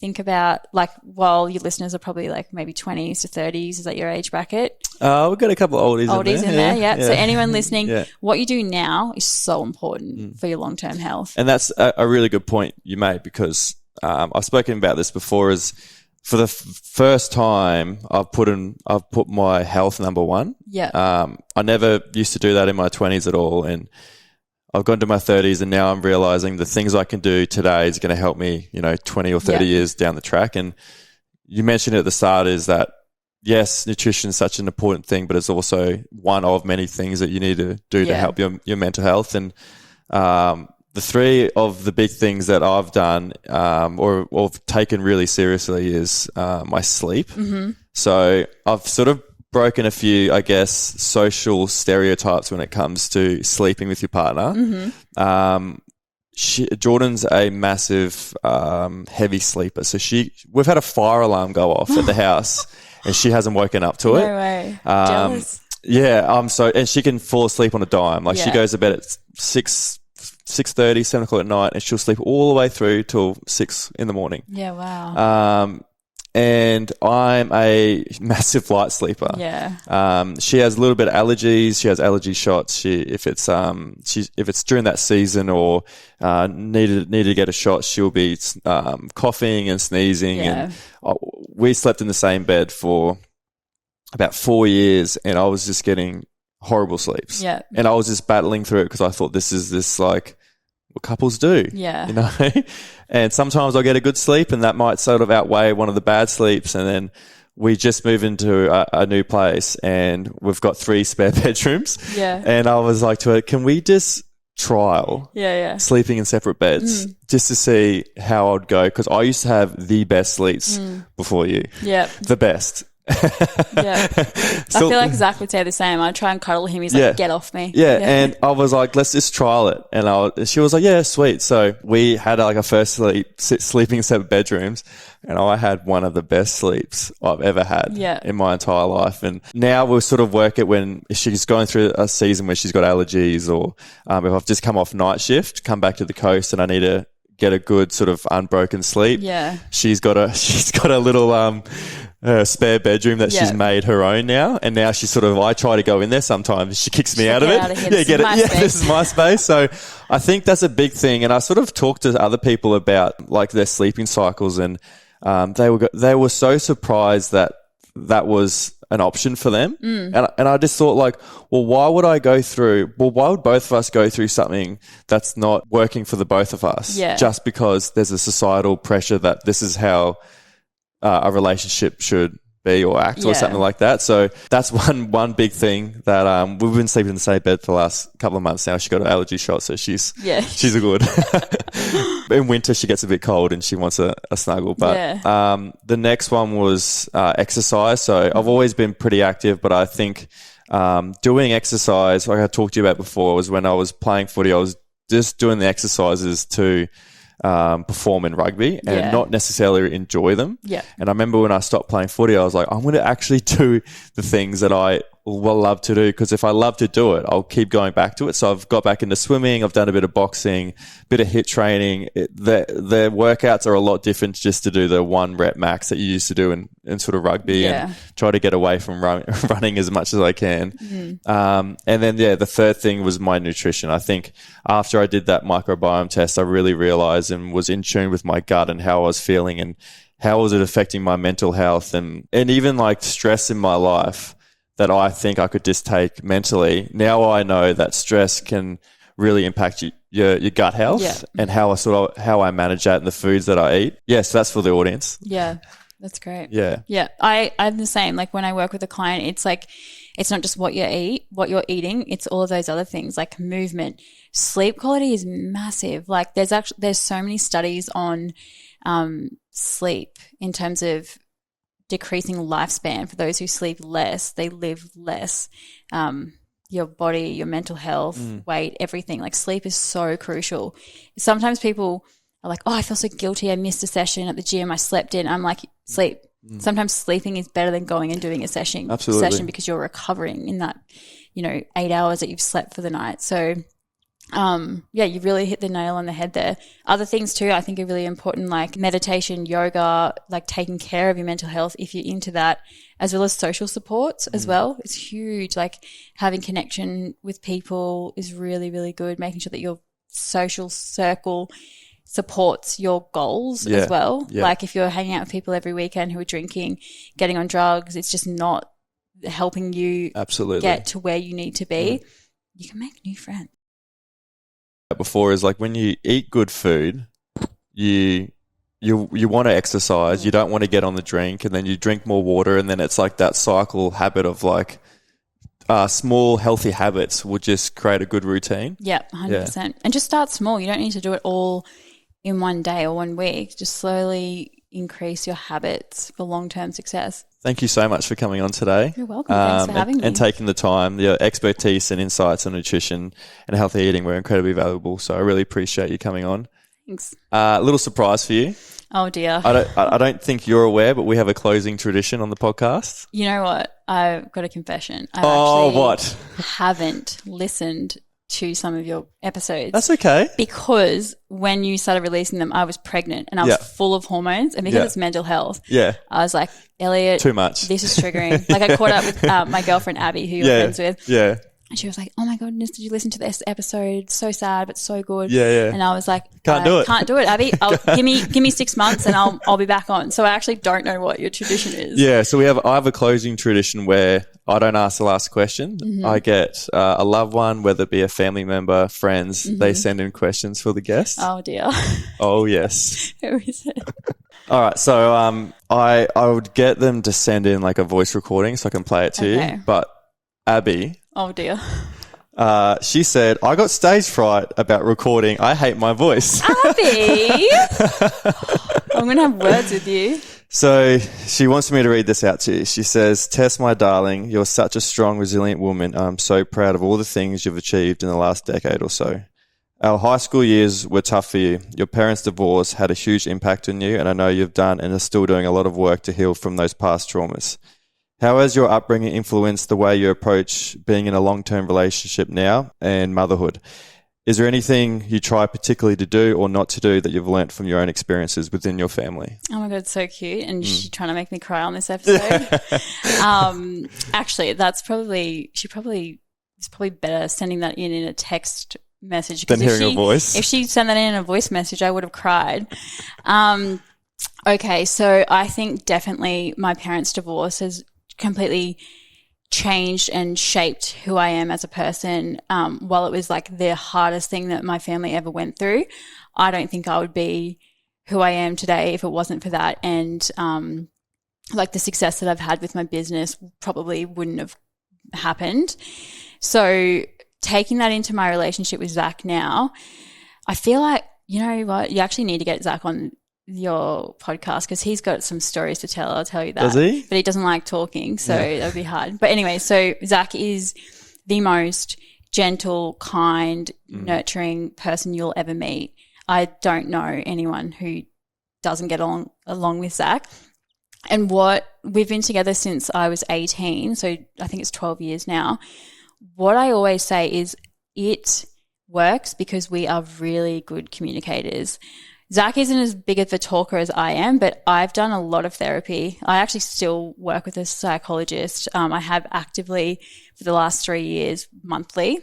think about, like, while your listeners are probably like maybe 20s to 30s, is that your age bracket? We've got a couple of oldies in there. Yeah. So anyone listening, yeah. What you do now is so important for your long-term health. And that's a really good point you made, because I've spoken about this before. Is for the first time I've put my health number one. Yeah. I never used to do that in my 20s at all, and I've gone to my 30s, and now I'm realizing the things I can do today is going to help me, 20 or 30 years down the track. And you mentioned at the start is that, yes, nutrition is such an important thing, but it's also one of many things that you need to do to help your mental health. And the three of the big things that I've done or taken really seriously is my sleep. Mm-hmm. So I've sort of broken a few, I guess, social stereotypes when it comes to sleeping with your partner. Mm-hmm. Jordan's a massive heavy sleeper. So we've had a fire alarm go off at the house and she hasn't woken up to it. No way. Jealous. Yeah. And she can fall asleep on a dime. Like she goes to bed at 6:30, 7 o'clock at night, and she'll sleep all the way through till 6 in the morning. Yeah. Wow. And I'm a massive light sleeper. Yeah. She has a little bit of allergies. She has allergy shots. If it's during that season or needed to get a shot, she'll be coughing and sneezing. Yeah. And we slept in the same bed for about 4 years, and I was just getting horrible sleeps. Yeah. And I was just battling through it because I thought this is like what couples do. Yeah. And sometimes I'll get a good sleep, and that might sort of outweigh one of the bad sleeps. And then we just moved into a new place, and we've got 3 spare bedrooms. Yeah. And I was like to her, can we just trial sleeping in separate beds just to see how I'd go? Because I used to have the best sleeps before you. Yeah. The best. Yeah. I feel like Zach would say the same. I try and cuddle him. He's like, get off me. Yeah. And I was like, let's just trial it. And she was like, yeah, sweet. So we had like a first sleeping in separate bedrooms, and I had one of the best sleeps I've ever had in my entire life. And now we'll sort of work it when she's going through a season where she's got allergies, or if I've just come off night shift, come back to the coast and I need to get a good sort of unbroken sleep. Yeah. She's got a little spare bedroom that she's made her own now, and now she's I try to go in there sometimes. She kicks me out of it. This is my space. So I think that's a big thing. And I sort of talked to other people about like their sleeping cycles, and they were so surprised that was an option for them. And I just thought like, why would both of us go through something that's not working for the both of us just because there's a societal pressure that this is how a relationship should be or act or something like that. So that's one big thing that we've been sleeping in the same bed for the last couple of months now. She got an allergy shot, so she's a good. In winter she gets a bit cold and she wants a snuggle. But the next one was exercise. So I've always been pretty active, but I think doing exercise, like I talked to you about before, was when I was playing footy, I was just doing the exercises to perform in rugby and not necessarily enjoy them. Yeah. And I remember when I stopped playing footy, I was like, I'm going to actually do the things that I will love to do, because if I love to do it, I'll keep going back to it. So I've got back into swimming. I've done a bit of boxing, a bit of HIIT training. The workouts are a lot different just to do the 1 rep max that you used to do in sort of rugby and try to get away from running as much as I can. And then, the third thing was my nutrition. I think after I did that microbiome test, I really realized and was in tune with my gut and how I was feeling and how was it affecting my mental health and even like stress in my life that I think I could just take mentally. Now I know that stress can really impact your gut health and how I manage that and the foods that I eat. So that's for the audience. Yeah, that's great. Yeah. Yeah, I'm the same. Like when I work with a client, it's like, it's not just what you're eating, it's all of those other things like movement. Sleep quality is massive. Like there's so many studies on sleep in terms of decreasing lifespan for those who sleep less. They live less. Your body, your mental health, weight, everything. Like sleep is so crucial. Sometimes people are like, oh, I feel so guilty. I missed a session at the gym. I slept in. I'm like, sleep. Sometimes sleeping is better than going and doing a session. Absolutely. Because you're recovering in that, 8 hours that you've slept for the night. So, you really hit the nail on the head there. Other things too, I think are really important, like meditation, yoga, like taking care of your mental health if you're into that, as well as social supports as well. It's huge. Like having connection with people is really, really good. Making sure that your social circle supports your goals as well. Yeah. Like if you're hanging out with people every weekend who are drinking, getting on drugs, it's just not helping you get to where you need to be. You can make new friends. Before is like when you eat good food, you want to exercise, you don't want to get on the drink, and then you drink more water, and then it's like that cycle habit of like small healthy habits will just create a good routine. Yeah, 100%. And just start small. You don't need to do it all in one day or 1 week. Just slowly increase your habits for long-term success. Thank you so much for coming on today. You're welcome. Thanks for having me. And taking the time. Your expertise and insights on nutrition and healthy eating were incredibly valuable. So I really appreciate you coming on. Thanks. A little surprise for you. Oh, dear. I don't think you're aware, but we have a closing tradition on the podcast. You know what? I've got a confession. I what? haven't listened to some of your episodes. That's okay. Because when you started releasing them, I was pregnant and I was full of hormones, and because it's mental health, I was like, Elliott, too much. This is triggering. Like I caught up with my girlfriend Abby, who you're friends with. Yeah. And she was like, oh my goodness, did you listen to this episode? So sad, but so good. Yeah. And I was like, Can't do it, Abby. Give me 6 months and I'll be back on. So I actually don't know what your tradition is. Yeah. So I have a closing tradition where I don't ask the last question. I get a loved one, whether it be a family member, friends, they send in questions for the guest. Oh dear. Oh yes. Who is it? All right. So I would get them to send in like a voice recording so I can play it to you. But Abby. Oh dear. She said, I got stage fright about recording. I hate my voice. Abby! I'm going to have words with you. So she wants me to read this out to you. She says, Tess, my darling, you're such a strong, resilient woman. I'm so proud of all the things you've achieved in the last decade or so. Our high school years were tough for you. Your parents' divorce had a huge impact on you, and I know you've done and are still doing a lot of work to heal from those past traumas. How has your upbringing influenced the way you approach being in a long-term relationship now and motherhood? Is there anything you try particularly to do or not to do that you've learnt from your own experiences within your family? Oh my God, it's so cute. And she's trying to make me cry on this episode. Actually, it's probably better sending that in a text message. Than hearing a voice. If she sent that in a voice message, I would have cried. Okay, so I think definitely my parents' divorce has completely changed and shaped who I am as a person. While it was like the hardest thing that my family ever went through, I don't think I would be who I am today if it wasn't for that. And like the success that I've had with my business probably wouldn't have happened. So taking that into my relationship with Zach now, I feel like, you know what, you actually need to get Zach on your podcast because he's got some stories to tell. I'll tell you that. Does he? But he doesn't like talking, so that would be hard. But anyway, so Zach is the most gentle, kind, nurturing person you'll ever meet. I don't know anyone who doesn't get along with Zach. And we've been together since I was 18, so I think it's 12 years now. What I always say is it works because we are really good communicators. Zach isn't as big of a talker as I am, but I've done a lot of therapy. I actually still work with a psychologist. I have actively for the last 3 years monthly.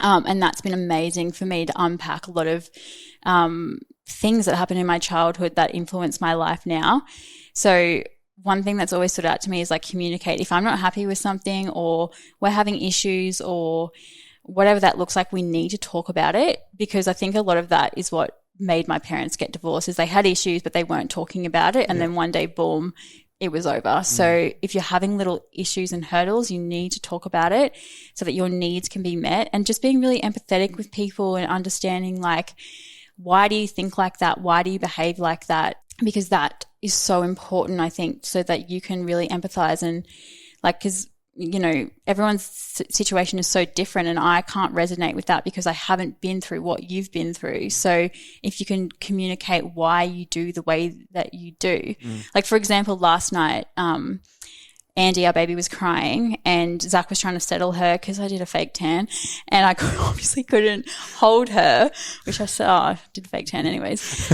And that's been amazing for me to unpack a lot of things that happened in my childhood that influence my life now. So one thing that's always stood out to me is like communicate. If I'm not happy with something or we're having issues or whatever that looks like, we need to talk about it, because I think a lot of that is what made my parents get divorced. Is they had issues but they weren't talking about it, and then one day, boom, it was over. So if you're having little issues and hurdles, you need to talk about it so that your needs can be met, and just being really empathetic with people and understanding like, why do you think like that? Why do you behave like that? Because that is so important, I think, so that you can really empathize and like, because you know, everyone's situation is so different, and I can't resonate with that because I haven't been through what you've been through. So if you can communicate why you do the way that you do, like for example, last night, Andy, our baby, was crying and Zach was trying to settle her because I did a fake tan and I obviously couldn't hold her, which I said, I did a fake tan anyways,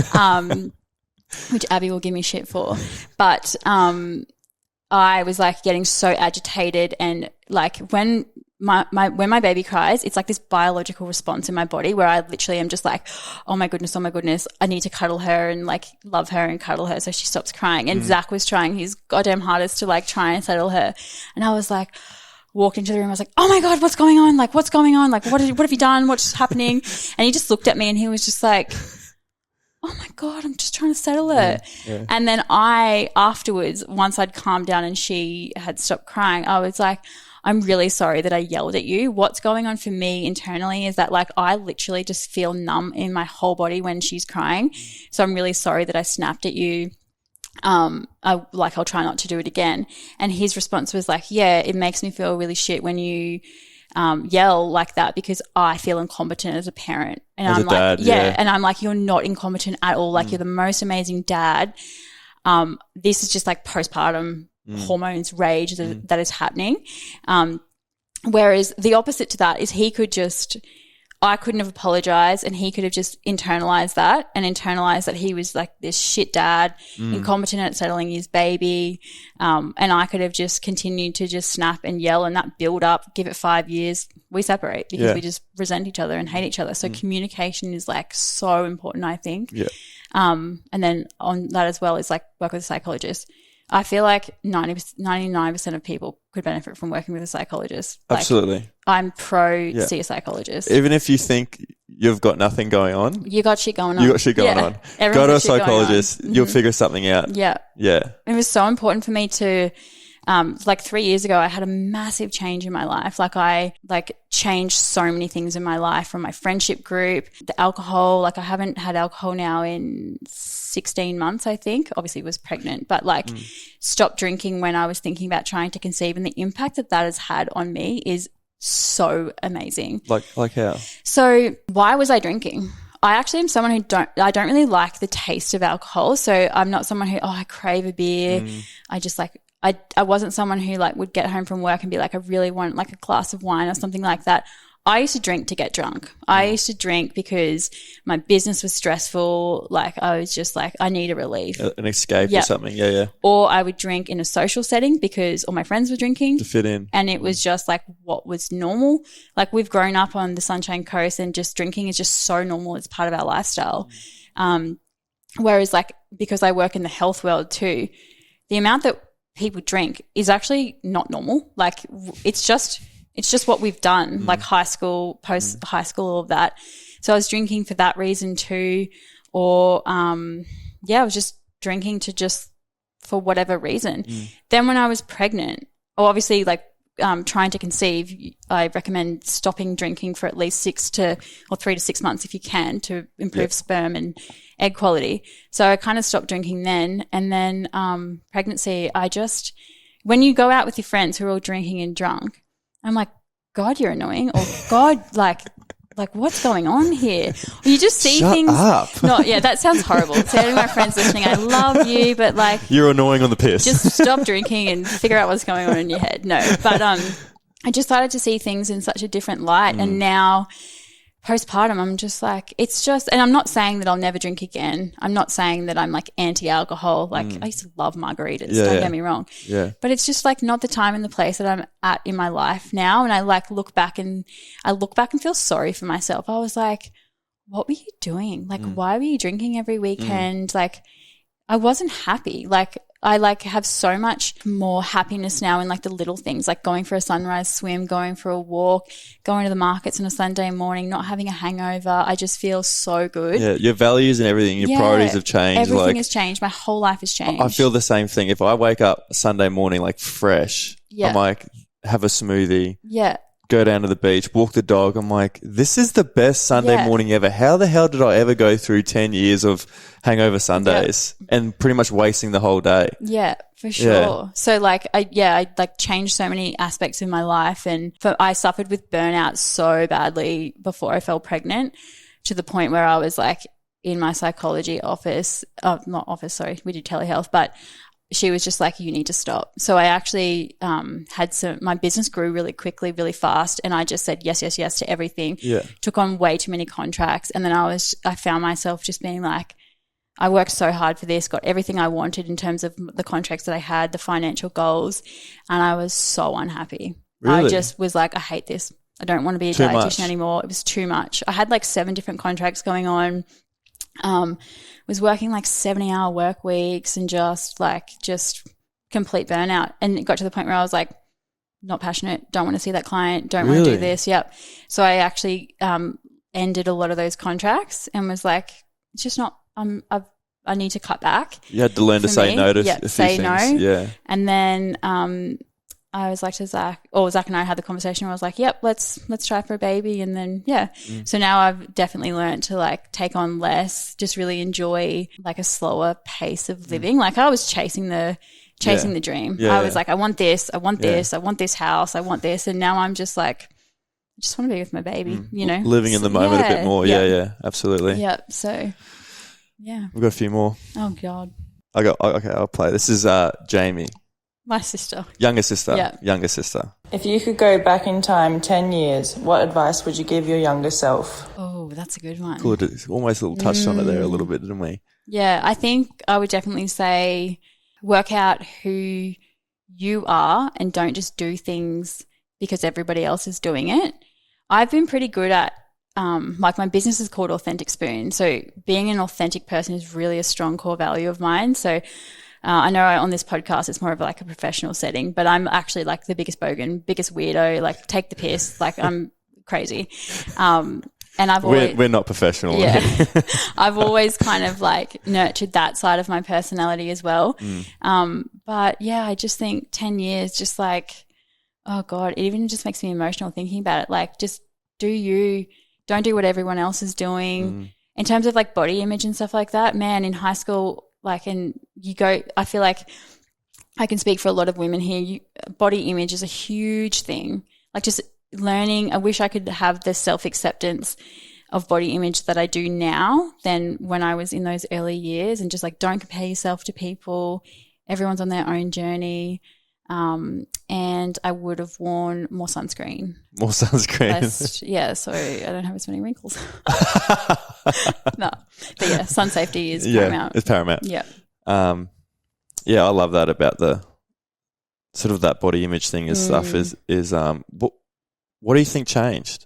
which Abby will give me shit for. But I was like getting so agitated, and like when my baby cries, it's like this biological response in my body where I literally am just like, oh my goodness, I need to cuddle her and like love her and cuddle her so she stops crying. And Zach was trying his goddamn hardest to like try and settle her. And I was like, walked into the room, I was like, oh my God, what's going on? Like, what's going on? Like, what have you done? What's happening? And he just looked at me and he was just like, oh my God, I'm just trying to settle her. Yeah. And then afterwards, once I'd calmed down and she had stopped crying, I was like, I'm really sorry that I yelled at you. What's going on for me internally is that like I literally just feel numb in my whole body when she's crying. So I'm really sorry that I snapped at you. I'll try not to do it again. And his response was like, yeah, it makes me feel really shit when you yell like that because I feel incompetent as a parent. And as I'm like, dad, yeah. And I'm like, you're not incompetent at all. Like you're the most amazing dad. This is just like postpartum hormones rage that is happening. Whereas the opposite to that is I couldn't have apologized and he could have just internalized that he was like this shit dad, incompetent at settling his baby. And I could have just continued to just snap and yell, and that build up, give it 5 years, we separate because we just resent each other and hate each other. So communication is like so important, I think. Yeah. And then on that as well is like work with a psychologist. I feel like 99% of people could benefit from working with a psychologist. Like, absolutely. I'm pro see a psychologist. Even if you think you've got nothing going on. You got shit going on. You got shit going on. Go to a psychologist. You'll figure something out. Yeah. Yeah. It was so important for me to like 3 years ago, I had a massive change in my life. Like I changed so many things in my life, from my friendship group, the alcohol. Like I haven't had alcohol now in 16 months, I think. Obviously was pregnant, but stopped drinking when I was thinking about trying to conceive, and the impact that has had on me is so amazing. Like how? So why was I drinking? I actually am someone who I don't really like the taste of alcohol. So I'm not someone who, I crave a beer. I just I wasn't someone who would get home from work and be like, I really want a glass of wine or something like that. I used to drink to get drunk. I used to drink because my business was stressful. I was just I need a relief. An escape or something. Yeah, yeah. Or I would drink in a social setting because all my friends were drinking. To fit in. And it was just what was normal. We've grown up on the Sunshine Coast, and just drinking is just so normal. It's part of our lifestyle. Whereas because I work in the health world too, the amount that people drink is actually not normal. It's just what we've done, high school, post high school, all of that. So I was drinking for that reason too. Or, I was just drinking for whatever reason. Then when I was pregnant, obviously trying to conceive, I recommend stopping drinking for at least 3 to 6 months if you can, to improve sperm and egg quality. So I kind of stopped drinking then. And then pregnancy, when you go out with your friends who are all drinking and drunk, I'm like, God, you're annoying. Or God, what's going on here? Or you just see Shut things. Up. No, yeah, that sounds horrible. So any of my friends listening, I love you, but you're annoying on the piss. Just stop drinking and figure out what's going on in your head. No, but I just started to see things in such a different light, and now postpartum, I'm just and I'm not saying that I'll never drink again. I'm not saying that I'm anti-alcohol. I used to love margaritas, don't get me wrong. Yeah. But it's just not the time and the place that I'm at in my life now. And I look back and feel sorry for myself. I was like, what were you doing? Why were you drinking every weekend? I wasn't happy. I have so much more happiness now in the little things, going for a sunrise swim, going for a walk, going to the markets on a Sunday morning, not having a hangover. I just feel so good. Yeah, your values and everything, your priorities have changed. Everything has changed. My whole life has changed. I feel the same thing. If I wake up Sunday morning fresh, I'm have a smoothie. Yeah. go down to the beach, walk the dog. I'm like, this is the best Sunday morning ever. How the hell did I ever go through 10 years of hangover Sundays and pretty much wasting the whole day? Yeah, for sure. Yeah. So like, I like changed so many aspects of my life, and I suffered with burnout so badly before I fell pregnant, to the point where I was like in my psychology office, we do telehealth, but she was just like, you need to stop. So I actually my business grew really quickly, really fast, and I just said yes to everything. Yeah. Took on way too many contracts, and then I found myself just being like, I worked so hard for this, got everything I wanted in terms of the contracts that I had, the financial goals, and I was so unhappy. Really? I just was like, I hate this. I don't want to be a dietitian anymore. It was too much. I had like 7 different contracts going on. Was working like 70-hour work weeks and just complete burnout. And it got to the point where I was like, not passionate, don't want to see that client, don't want to do this. Yep. So I actually ended a lot of those contracts and was like, it's just not, I need to cut back. You had to learn to say no to a few things. No. Yeah. And then I was like to Zach and I had the conversation where I was like, yep, let's try for a baby. And then, So now I've definitely learned to like take on less, just really enjoy like a slower pace of living. Like I was chasing the dream. Yeah, I was like, I want this, I want this, I want this house, I want this. And now I'm just like, I just want to be with my baby, you know. Living in the moment a bit more. Yeah, absolutely. Yep. So, yeah. We've got a few more. Oh, God. I'll play. This is Jamie. My sister. Younger sister. Yeah. Younger sister. If you could go back in time 10 years, what advice would you give your younger self? Oh, that's a good one. Good. Almost a little touched on it there a little bit, didn't we? Yeah, I think I would definitely say work out who you are and don't just do things because everybody else is doing it. I've been pretty good at like my business is called Authentic Spoon. So being an authentic person is really a strong core value of mine. So I know on this podcast it's more of like a professional setting, but I'm actually like the biggest bogan, biggest weirdo, like take the piss, like I'm crazy. And we're not professional. Yeah. I've always kind of like nurtured that side of my personality as well. But yeah, I just think 10 years, just like, oh God, it even just makes me emotional thinking about it. Like just do you, don't do what everyone else is doing. In terms of like body image and stuff like that, man, in high school, like, and you go, I feel like I can speak for a lot of women here. Body image is a huge thing. Like just learning, I wish I could have the self-acceptance of body image that I do now than when I was in those early years, and just like don't compare yourself to people. Everyone's on their own journey. And I would have worn more sunscreen. More sunscreen. So I don't have as many wrinkles. No. But yeah, sun safety is paramount. It's paramount. Yeah. I love that about the sort of that body image thing and stuff is what do you think changed?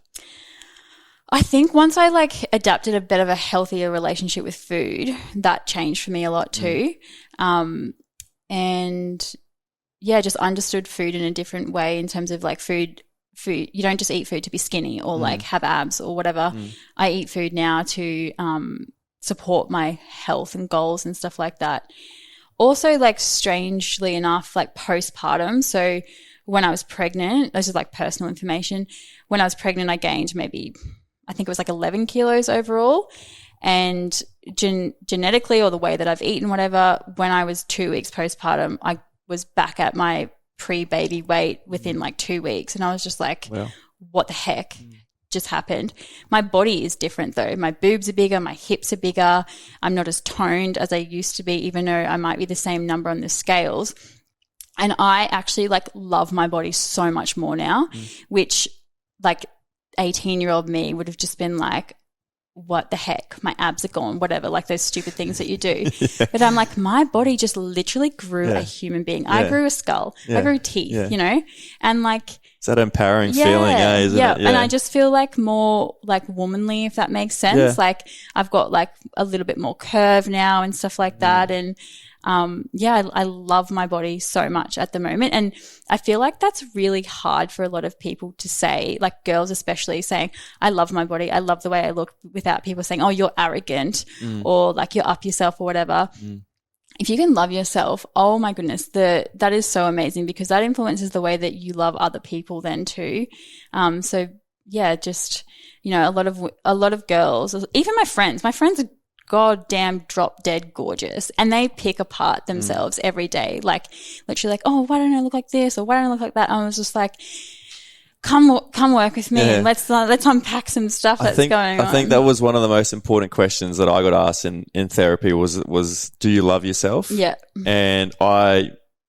I think once I like adapted a bit of a healthier relationship with food, that changed for me a lot too. And yeah, just understood food in a different way in terms of like food. You don't just eat food to be skinny or like have abs or whatever. I eat food now to support my health and goals and stuff like that. Also, like strangely enough, like postpartum. So when I was pregnant, this is like personal information. When I was pregnant, I gained maybe, I think it was like 11 kilos overall. And genetically, or the way that I've eaten, whatever, when I was 2 weeks postpartum, I was back at my pre-baby weight within like 2 weeks. And I was just like, wow, what the heck just happened? My body is different though. My boobs are bigger. My hips are bigger. I'm not as toned as I used to be, even though I might be the same number on the scales. And I actually like love my body so much more now, which like 18-year-old me would have just been like, what the heck, my abs are gone, whatever, like those stupid things that you do. But I'm like, my body just literally grew a human being. I grew a skull. I grew teeth, you know, and like. It's that empowering feeling, isn't it? Yeah. And I just feel like more like womanly, if that makes sense. Yeah. Like I've got like a little bit more curve now and stuff like that. And I love my body so much at the moment. And I feel like that's really hard for a lot of people to say, like girls especially, saying, I love my body, I love the way I look, without people saying, oh, you're arrogant or like you're up yourself or whatever. if you can love yourself, oh my goodness, that is so amazing, because that influences the way that you love other people then too. So yeah, just, you know, a lot of girls, even my friends are goddamn drop dead gorgeous, and they pick apart themselves every day. Like literally like, oh, why don't I look like this? Or why don't I look like that? And I was just like, come work with me and let's unpack some stuff that's going on. I think that was one of the most important questions that I got asked in therapy was do you love yourself? Yeah. And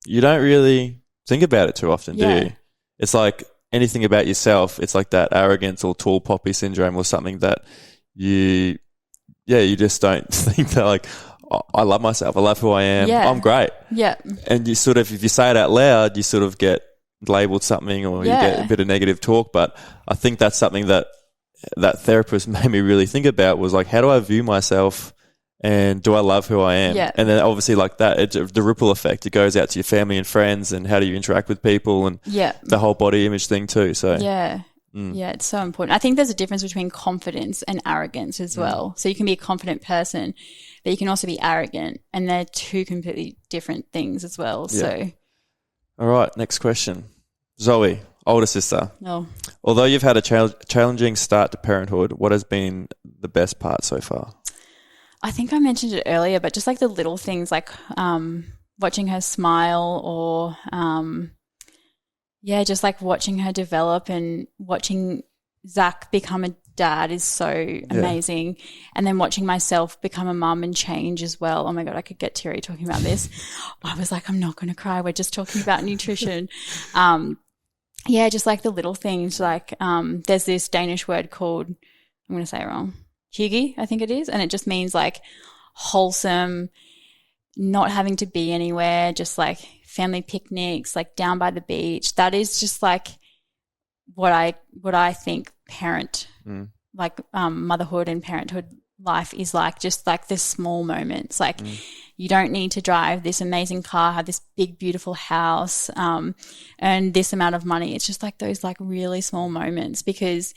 you don't really think about it too often, do you? It's like anything about yourself, it's like that arrogance or tall poppy syndrome or something that you just don't think that like, oh, I love myself, I love who I am, I'm great. Yeah. And you sort of, if you say it out loud, you sort of get labeled something or you get a bit of negative talk. But I think that's something that therapist made me really think about, was like, how do I view myself and do I love who I am? Yeah. And then obviously like that, the ripple effect, it goes out to your family and friends, and how do you interact with people, and the whole body image thing too. So yeah, it's so important. I think there's a difference between confidence and arrogance as well. So you can be a confident person, but you can also be arrogant, and they're two completely different things as well. Yeah. So all right, next question. Zoe, older sister. No. Although you've had a challenging start to parenthood, what has been the best part so far? I think I mentioned it earlier, but just like the little things, like watching her smile, or just like watching her develop, and watching Zach become a dad is so amazing. And then watching myself become a mum and change as well. Oh my God, I could get teary talking about this. I was like, I'm not going to cry. We're just talking about nutrition. Just like the little things, like there's this Danish word called, I'm going to say it wrong, hygge, I think it is. And it just means like wholesome, not having to be anywhere, just like family picnics, like down by the beach. That is just like what I think like motherhood and parenthood life is like, just like the small moments. Like you don't need to drive this amazing car, have this big beautiful house, earn this amount of money. It's just like those like really small moments, because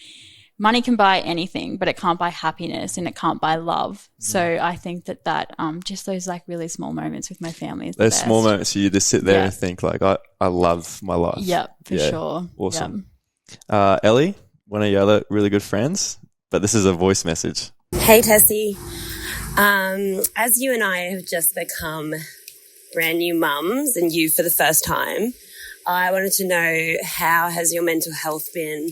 money can buy anything, but it can't buy happiness, and it can't buy love. So I think that just those like really small moments with my family is those small moments you just sit there and think like, I love my life. Yeah, for sure. Awesome. Yep. Ellie, one of your other really good friends, but this is a voice message. Hey, Tessie. As you and I have just become brand new mums, and you for the first time, I wanted to know, how has your mental health been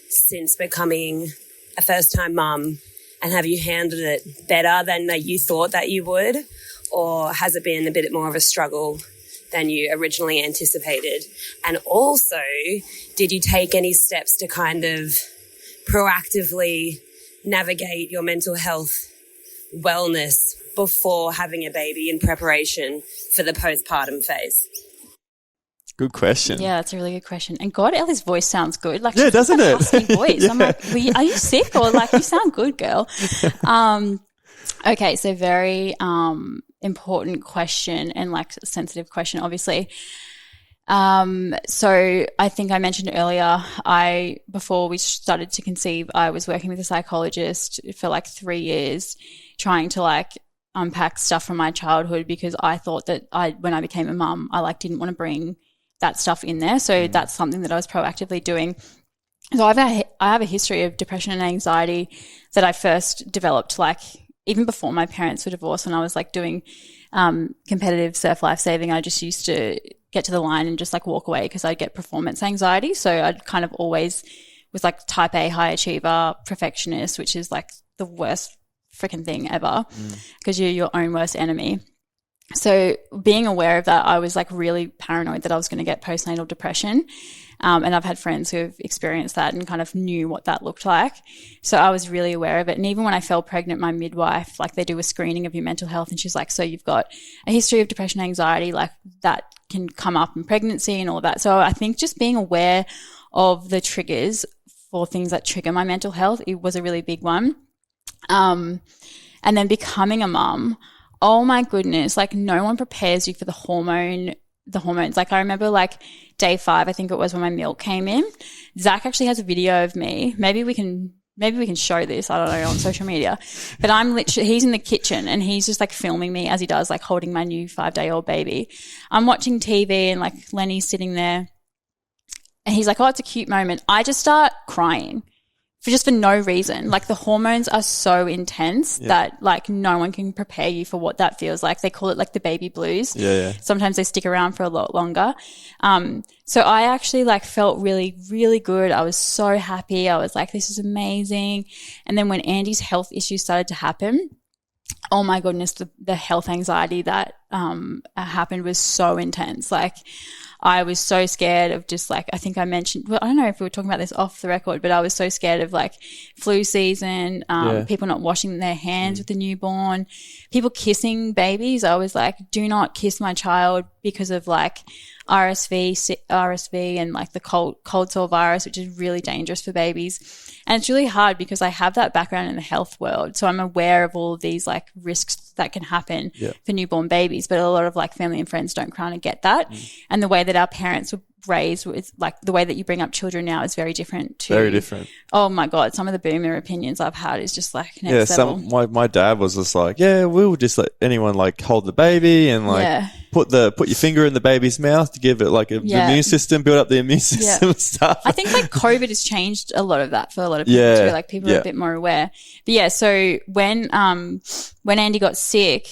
since becoming a first-time mum, and have you handled it better than you thought that you would, or has it been a bit more of a struggle than you originally anticipated? And also, did you take any steps to kind of proactively navigate your mental health wellness before having a baby in preparation for the postpartum phase? Good question. Yeah, that's a really good question. And God, Ellie's voice sounds good. Like, doesn't it? Husky voice. I'm like, are you sick? Or like, you sound good, girl. Okay, so very important question, and like sensitive question, obviously. So I think I mentioned earlier, before we started to conceive, I was working with a psychologist for like 3 years, trying to like unpack stuff from my childhood, because I thought that when I became a mum, I like didn't want to bring that stuff in there. So that's something that I was proactively doing. So I have a history of depression and anxiety that I first developed like even before my parents were divorced, when I was like doing competitive surf lifesaving. I just used to get to the line and just like walk away because I'd get performance anxiety. So I'd kind of always was like type A high achiever, perfectionist, which is like the worst freaking thing ever because you're your own worst enemy. So being aware of that, I was like really paranoid that I was going to get postnatal depression. And I've had friends who have experienced that and kind of knew what that looked like. So I was really aware of it. And even when I fell pregnant, my midwife, like they do a screening of your mental health, and she's like, so you've got a history of depression, anxiety, like that can come up in pregnancy and all that. So I think just being aware of the triggers for things that trigger my mental health, it was a really big one. And then becoming a mum, oh my goodness, like no one prepares you for the hormones. Like I remember like day 5, I think it was, when my milk came in. Zach actually has a video of me. Maybe we can maybe we can show this, I don't know, on social media. But I'm literally, he's in the kitchen and he's just like filming me as he does, like holding my new 5-day-old baby. I'm watching TV and like Lenny's sitting there and he's like, oh, it's a cute moment. I just start crying for no reason. Like the hormones are so intense that like no one can prepare you for what that feels like. They call it like the baby blues. Yeah. Sometimes they stick around for a lot longer. So I actually like felt really, really good. I was so happy. I was like, this is amazing. And then when Andy's health issues started to happen, oh my goodness, the health anxiety that happened was so intense. Like I was so scared of just like, I think I mentioned, well, I don't know if we were talking about this off the record, but I was so scared of like flu season, people not washing their hands with the newborn, people kissing babies. I was like, do not kiss my child because of like RSV and like the cold sore virus, which is really dangerous for babies. And it's really hard because I have that background in the health world. So I'm aware of all of these like risks that can happen for newborn babies, but a lot of like family and friends don't kind of get that. And the way that our parents were raised with like the way that you bring up children now is very different Very different. Oh my God. Some of the boomer opinions I've had is just like next level. My dad was just like, we'll just let anyone like hold the baby and like put your finger in the baby's mouth to give it like an immune system, build up the immune system and stuff. I think like COVID has changed a lot of that for a lot of people too. Like people are a bit more aware. But so when Andy got sick,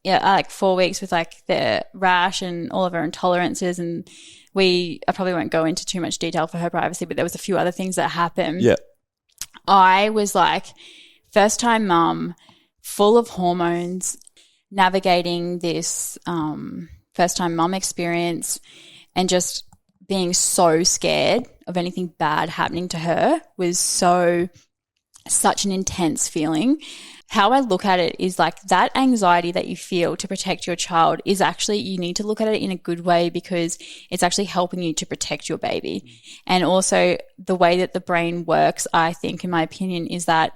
like 4 weeks with like the rash and all of her intolerances, and I probably won't go into too much detail for her privacy, but there was a few other things that happened. Yeah. I was like first time mum, full of hormones, navigating this first time mum experience and just being so scared of anything bad happening to her was such an intense feeling. How I look at it is like that anxiety that you feel to protect your child is actually, you need to look at it in a good way because it's actually helping you to protect your baby. And also the way that the brain works, I think, in my opinion, is that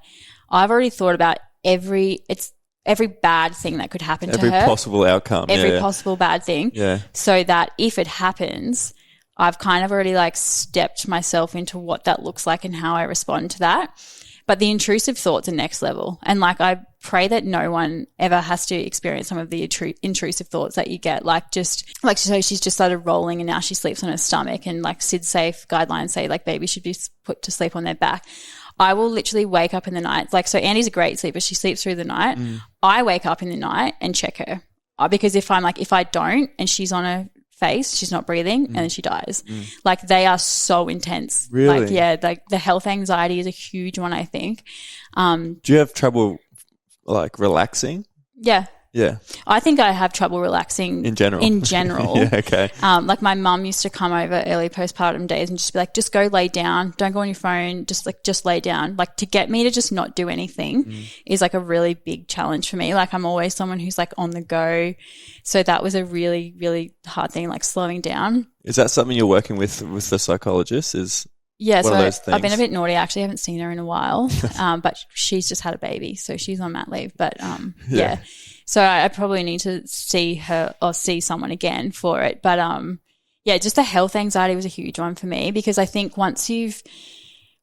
I've already thought about every bad thing that could happen to her. Every possible outcome. Every possible bad thing. Yeah. So that if it happens, I've kind of already like stepped myself into what that looks like and how I respond to that. But the intrusive thoughts are next level. And like I pray that no one ever has to experience some of the intrusive thoughts that you get. Like so she's just started rolling and now she sleeps on her stomach, and like SIDS-safe guidelines say like babies should be put to sleep on their back. I will literally wake up in the night. Like, so Andy's a great sleeper. She sleeps through the night. I wake up in the night and check her because if I don't and she's on her face, she's not breathing, and then she dies. Like they are so intense. Really? Like like the health anxiety is a huge one, I think. Do you have trouble like relaxing? Yeah. Yeah. I think I have trouble relaxing in general. Yeah, okay. Like my mum used to come over early postpartum days and just be like, just go lay down. Don't go on your phone. Just lay down. Like to get me to just not do anything is like a really big challenge for me. Like I'm always someone who's like on the go. So that was a really, really hard thing, like slowing down. Is that something you're working with the psychologist? Yeah, so I've been a bit naughty. I actually haven't seen her in a while, but she's just had a baby, so she's on mat leave. But yeah. So I probably need to see her or see someone again for it. But just the health anxiety was a huge one for me because I think once you've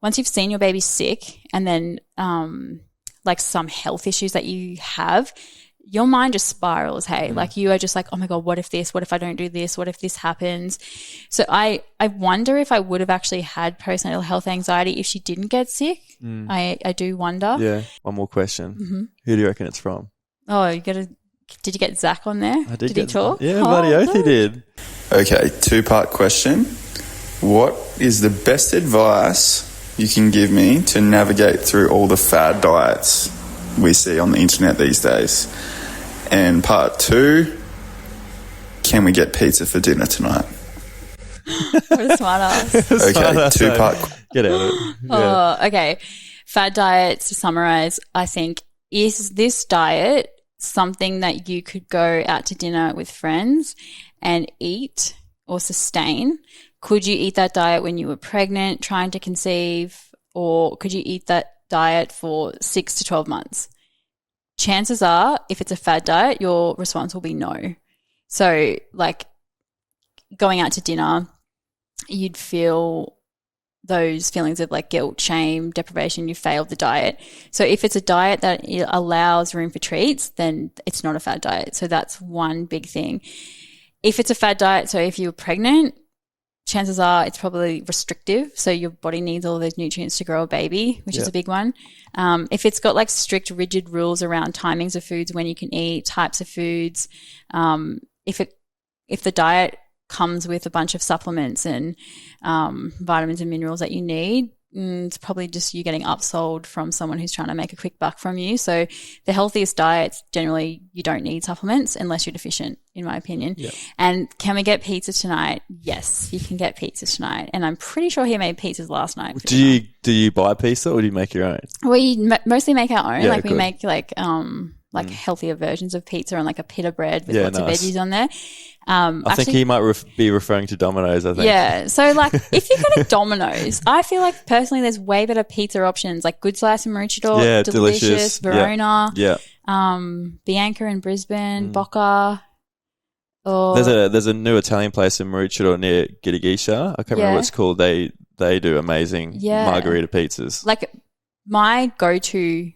seen your baby sick and then like some health issues that you have, your mind just spirals, hey? Like you are just like, oh my God, what if this? What if I don't do this? What if this happens? So I wonder if I would have actually had postnatal health anxiety if she didn't get sick. I do wonder. Yeah. One more question. Who do you reckon it's from? Oh, did you get Zach on there? I did. He talk? Yeah, bloody oath he did. Okay, 2-part question. What is the best advice you can give me to navigate through all the fad diets we see on the internet these days? And part 2, can we get pizza for dinner tonight? What a smart ass. Okay, 2-part. Get out of it. Yeah. Oh, okay. Fad diets, to summarize, I think, is this diet something that you could go out to dinner with friends and eat or sustain? Could you eat that diet when you were pregnant, trying to conceive, or could you eat that diet for 6 to 12 months? Chances are, if it's a fad diet, your response will be no. So, like, going out to dinner, you'd feel those feelings of like guilt, shame, deprivation, you failed the diet. So if it's a diet that allows room for treats, then it's not a fad diet. So that's one big thing. If it's a fad diet, so if you're pregnant, chances are it's probably restrictive. So your body needs all those nutrients to grow a baby, which is a big one. If it's got like strict, rigid rules around timings of foods, when you can eat, types of foods, if the diet comes with a bunch of supplements and vitamins and minerals that you need, it's probably just you getting upsold from someone who's trying to make a quick buck from you. So the healthiest diets, generally you don't need supplements unless you're deficient, in my opinion. Yep. And can we get pizza tonight? Yes, you can get pizza tonight. And I'm pretty sure he made pizzas last night. Do you buy pizza or do you make your own? We mostly make our own. Yeah, we make healthier versions of pizza and like a pita bread with lots of veggies on there. I think he might be referring to Domino's, I think. Yeah. So, like, if you go to Domino's, I feel like personally there's way better pizza options, like Good Slice and Maroochydore, Yeah, delicious. Verona, Yeah. Bianca in Brisbane, Boca. Or There's a new Italian place in Maroochydore near Giddigisha. I can't remember what it's called. They do amazing margarita pizzas. Like, my go-to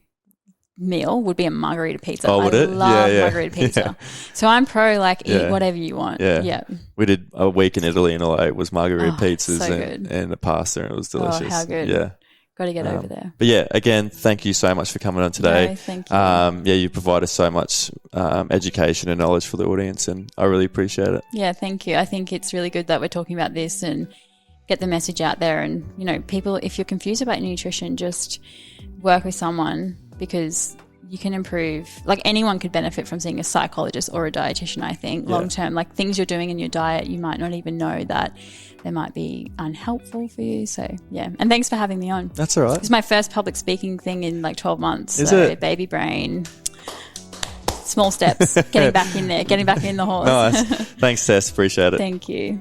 meal would be a margarita pizza. Oh, would I it? love Yeah. margarita pizza. So I'm pro eat whatever you want. Yeah. We did a week in Italy and all I ate was margarita pizzas so and a pasta, and it was delicious. Oh, how good. Yeah. Got to get over there. But yeah, again, thank you so much for coming on today. No, thank you. You provided so much education and knowledge for the audience, and I really appreciate it. Yeah, thank you. I think it's really good that we're talking about this and get the message out there. And, people, if you're confused about nutrition, just work with someone, because you can improve. Like, anyone could benefit from seeing a psychologist or a dietitian, I think, long term. Like, things you're doing in your diet, you might not even know that they might be unhelpful for you. So, yeah. And thanks for having me on. That's all right. It's my first public speaking thing in like 12 months. Is so it? Baby brain. Small steps. Getting back in there. Getting back in the horse. Nice. Thanks, Tess. Appreciate it. Thank you.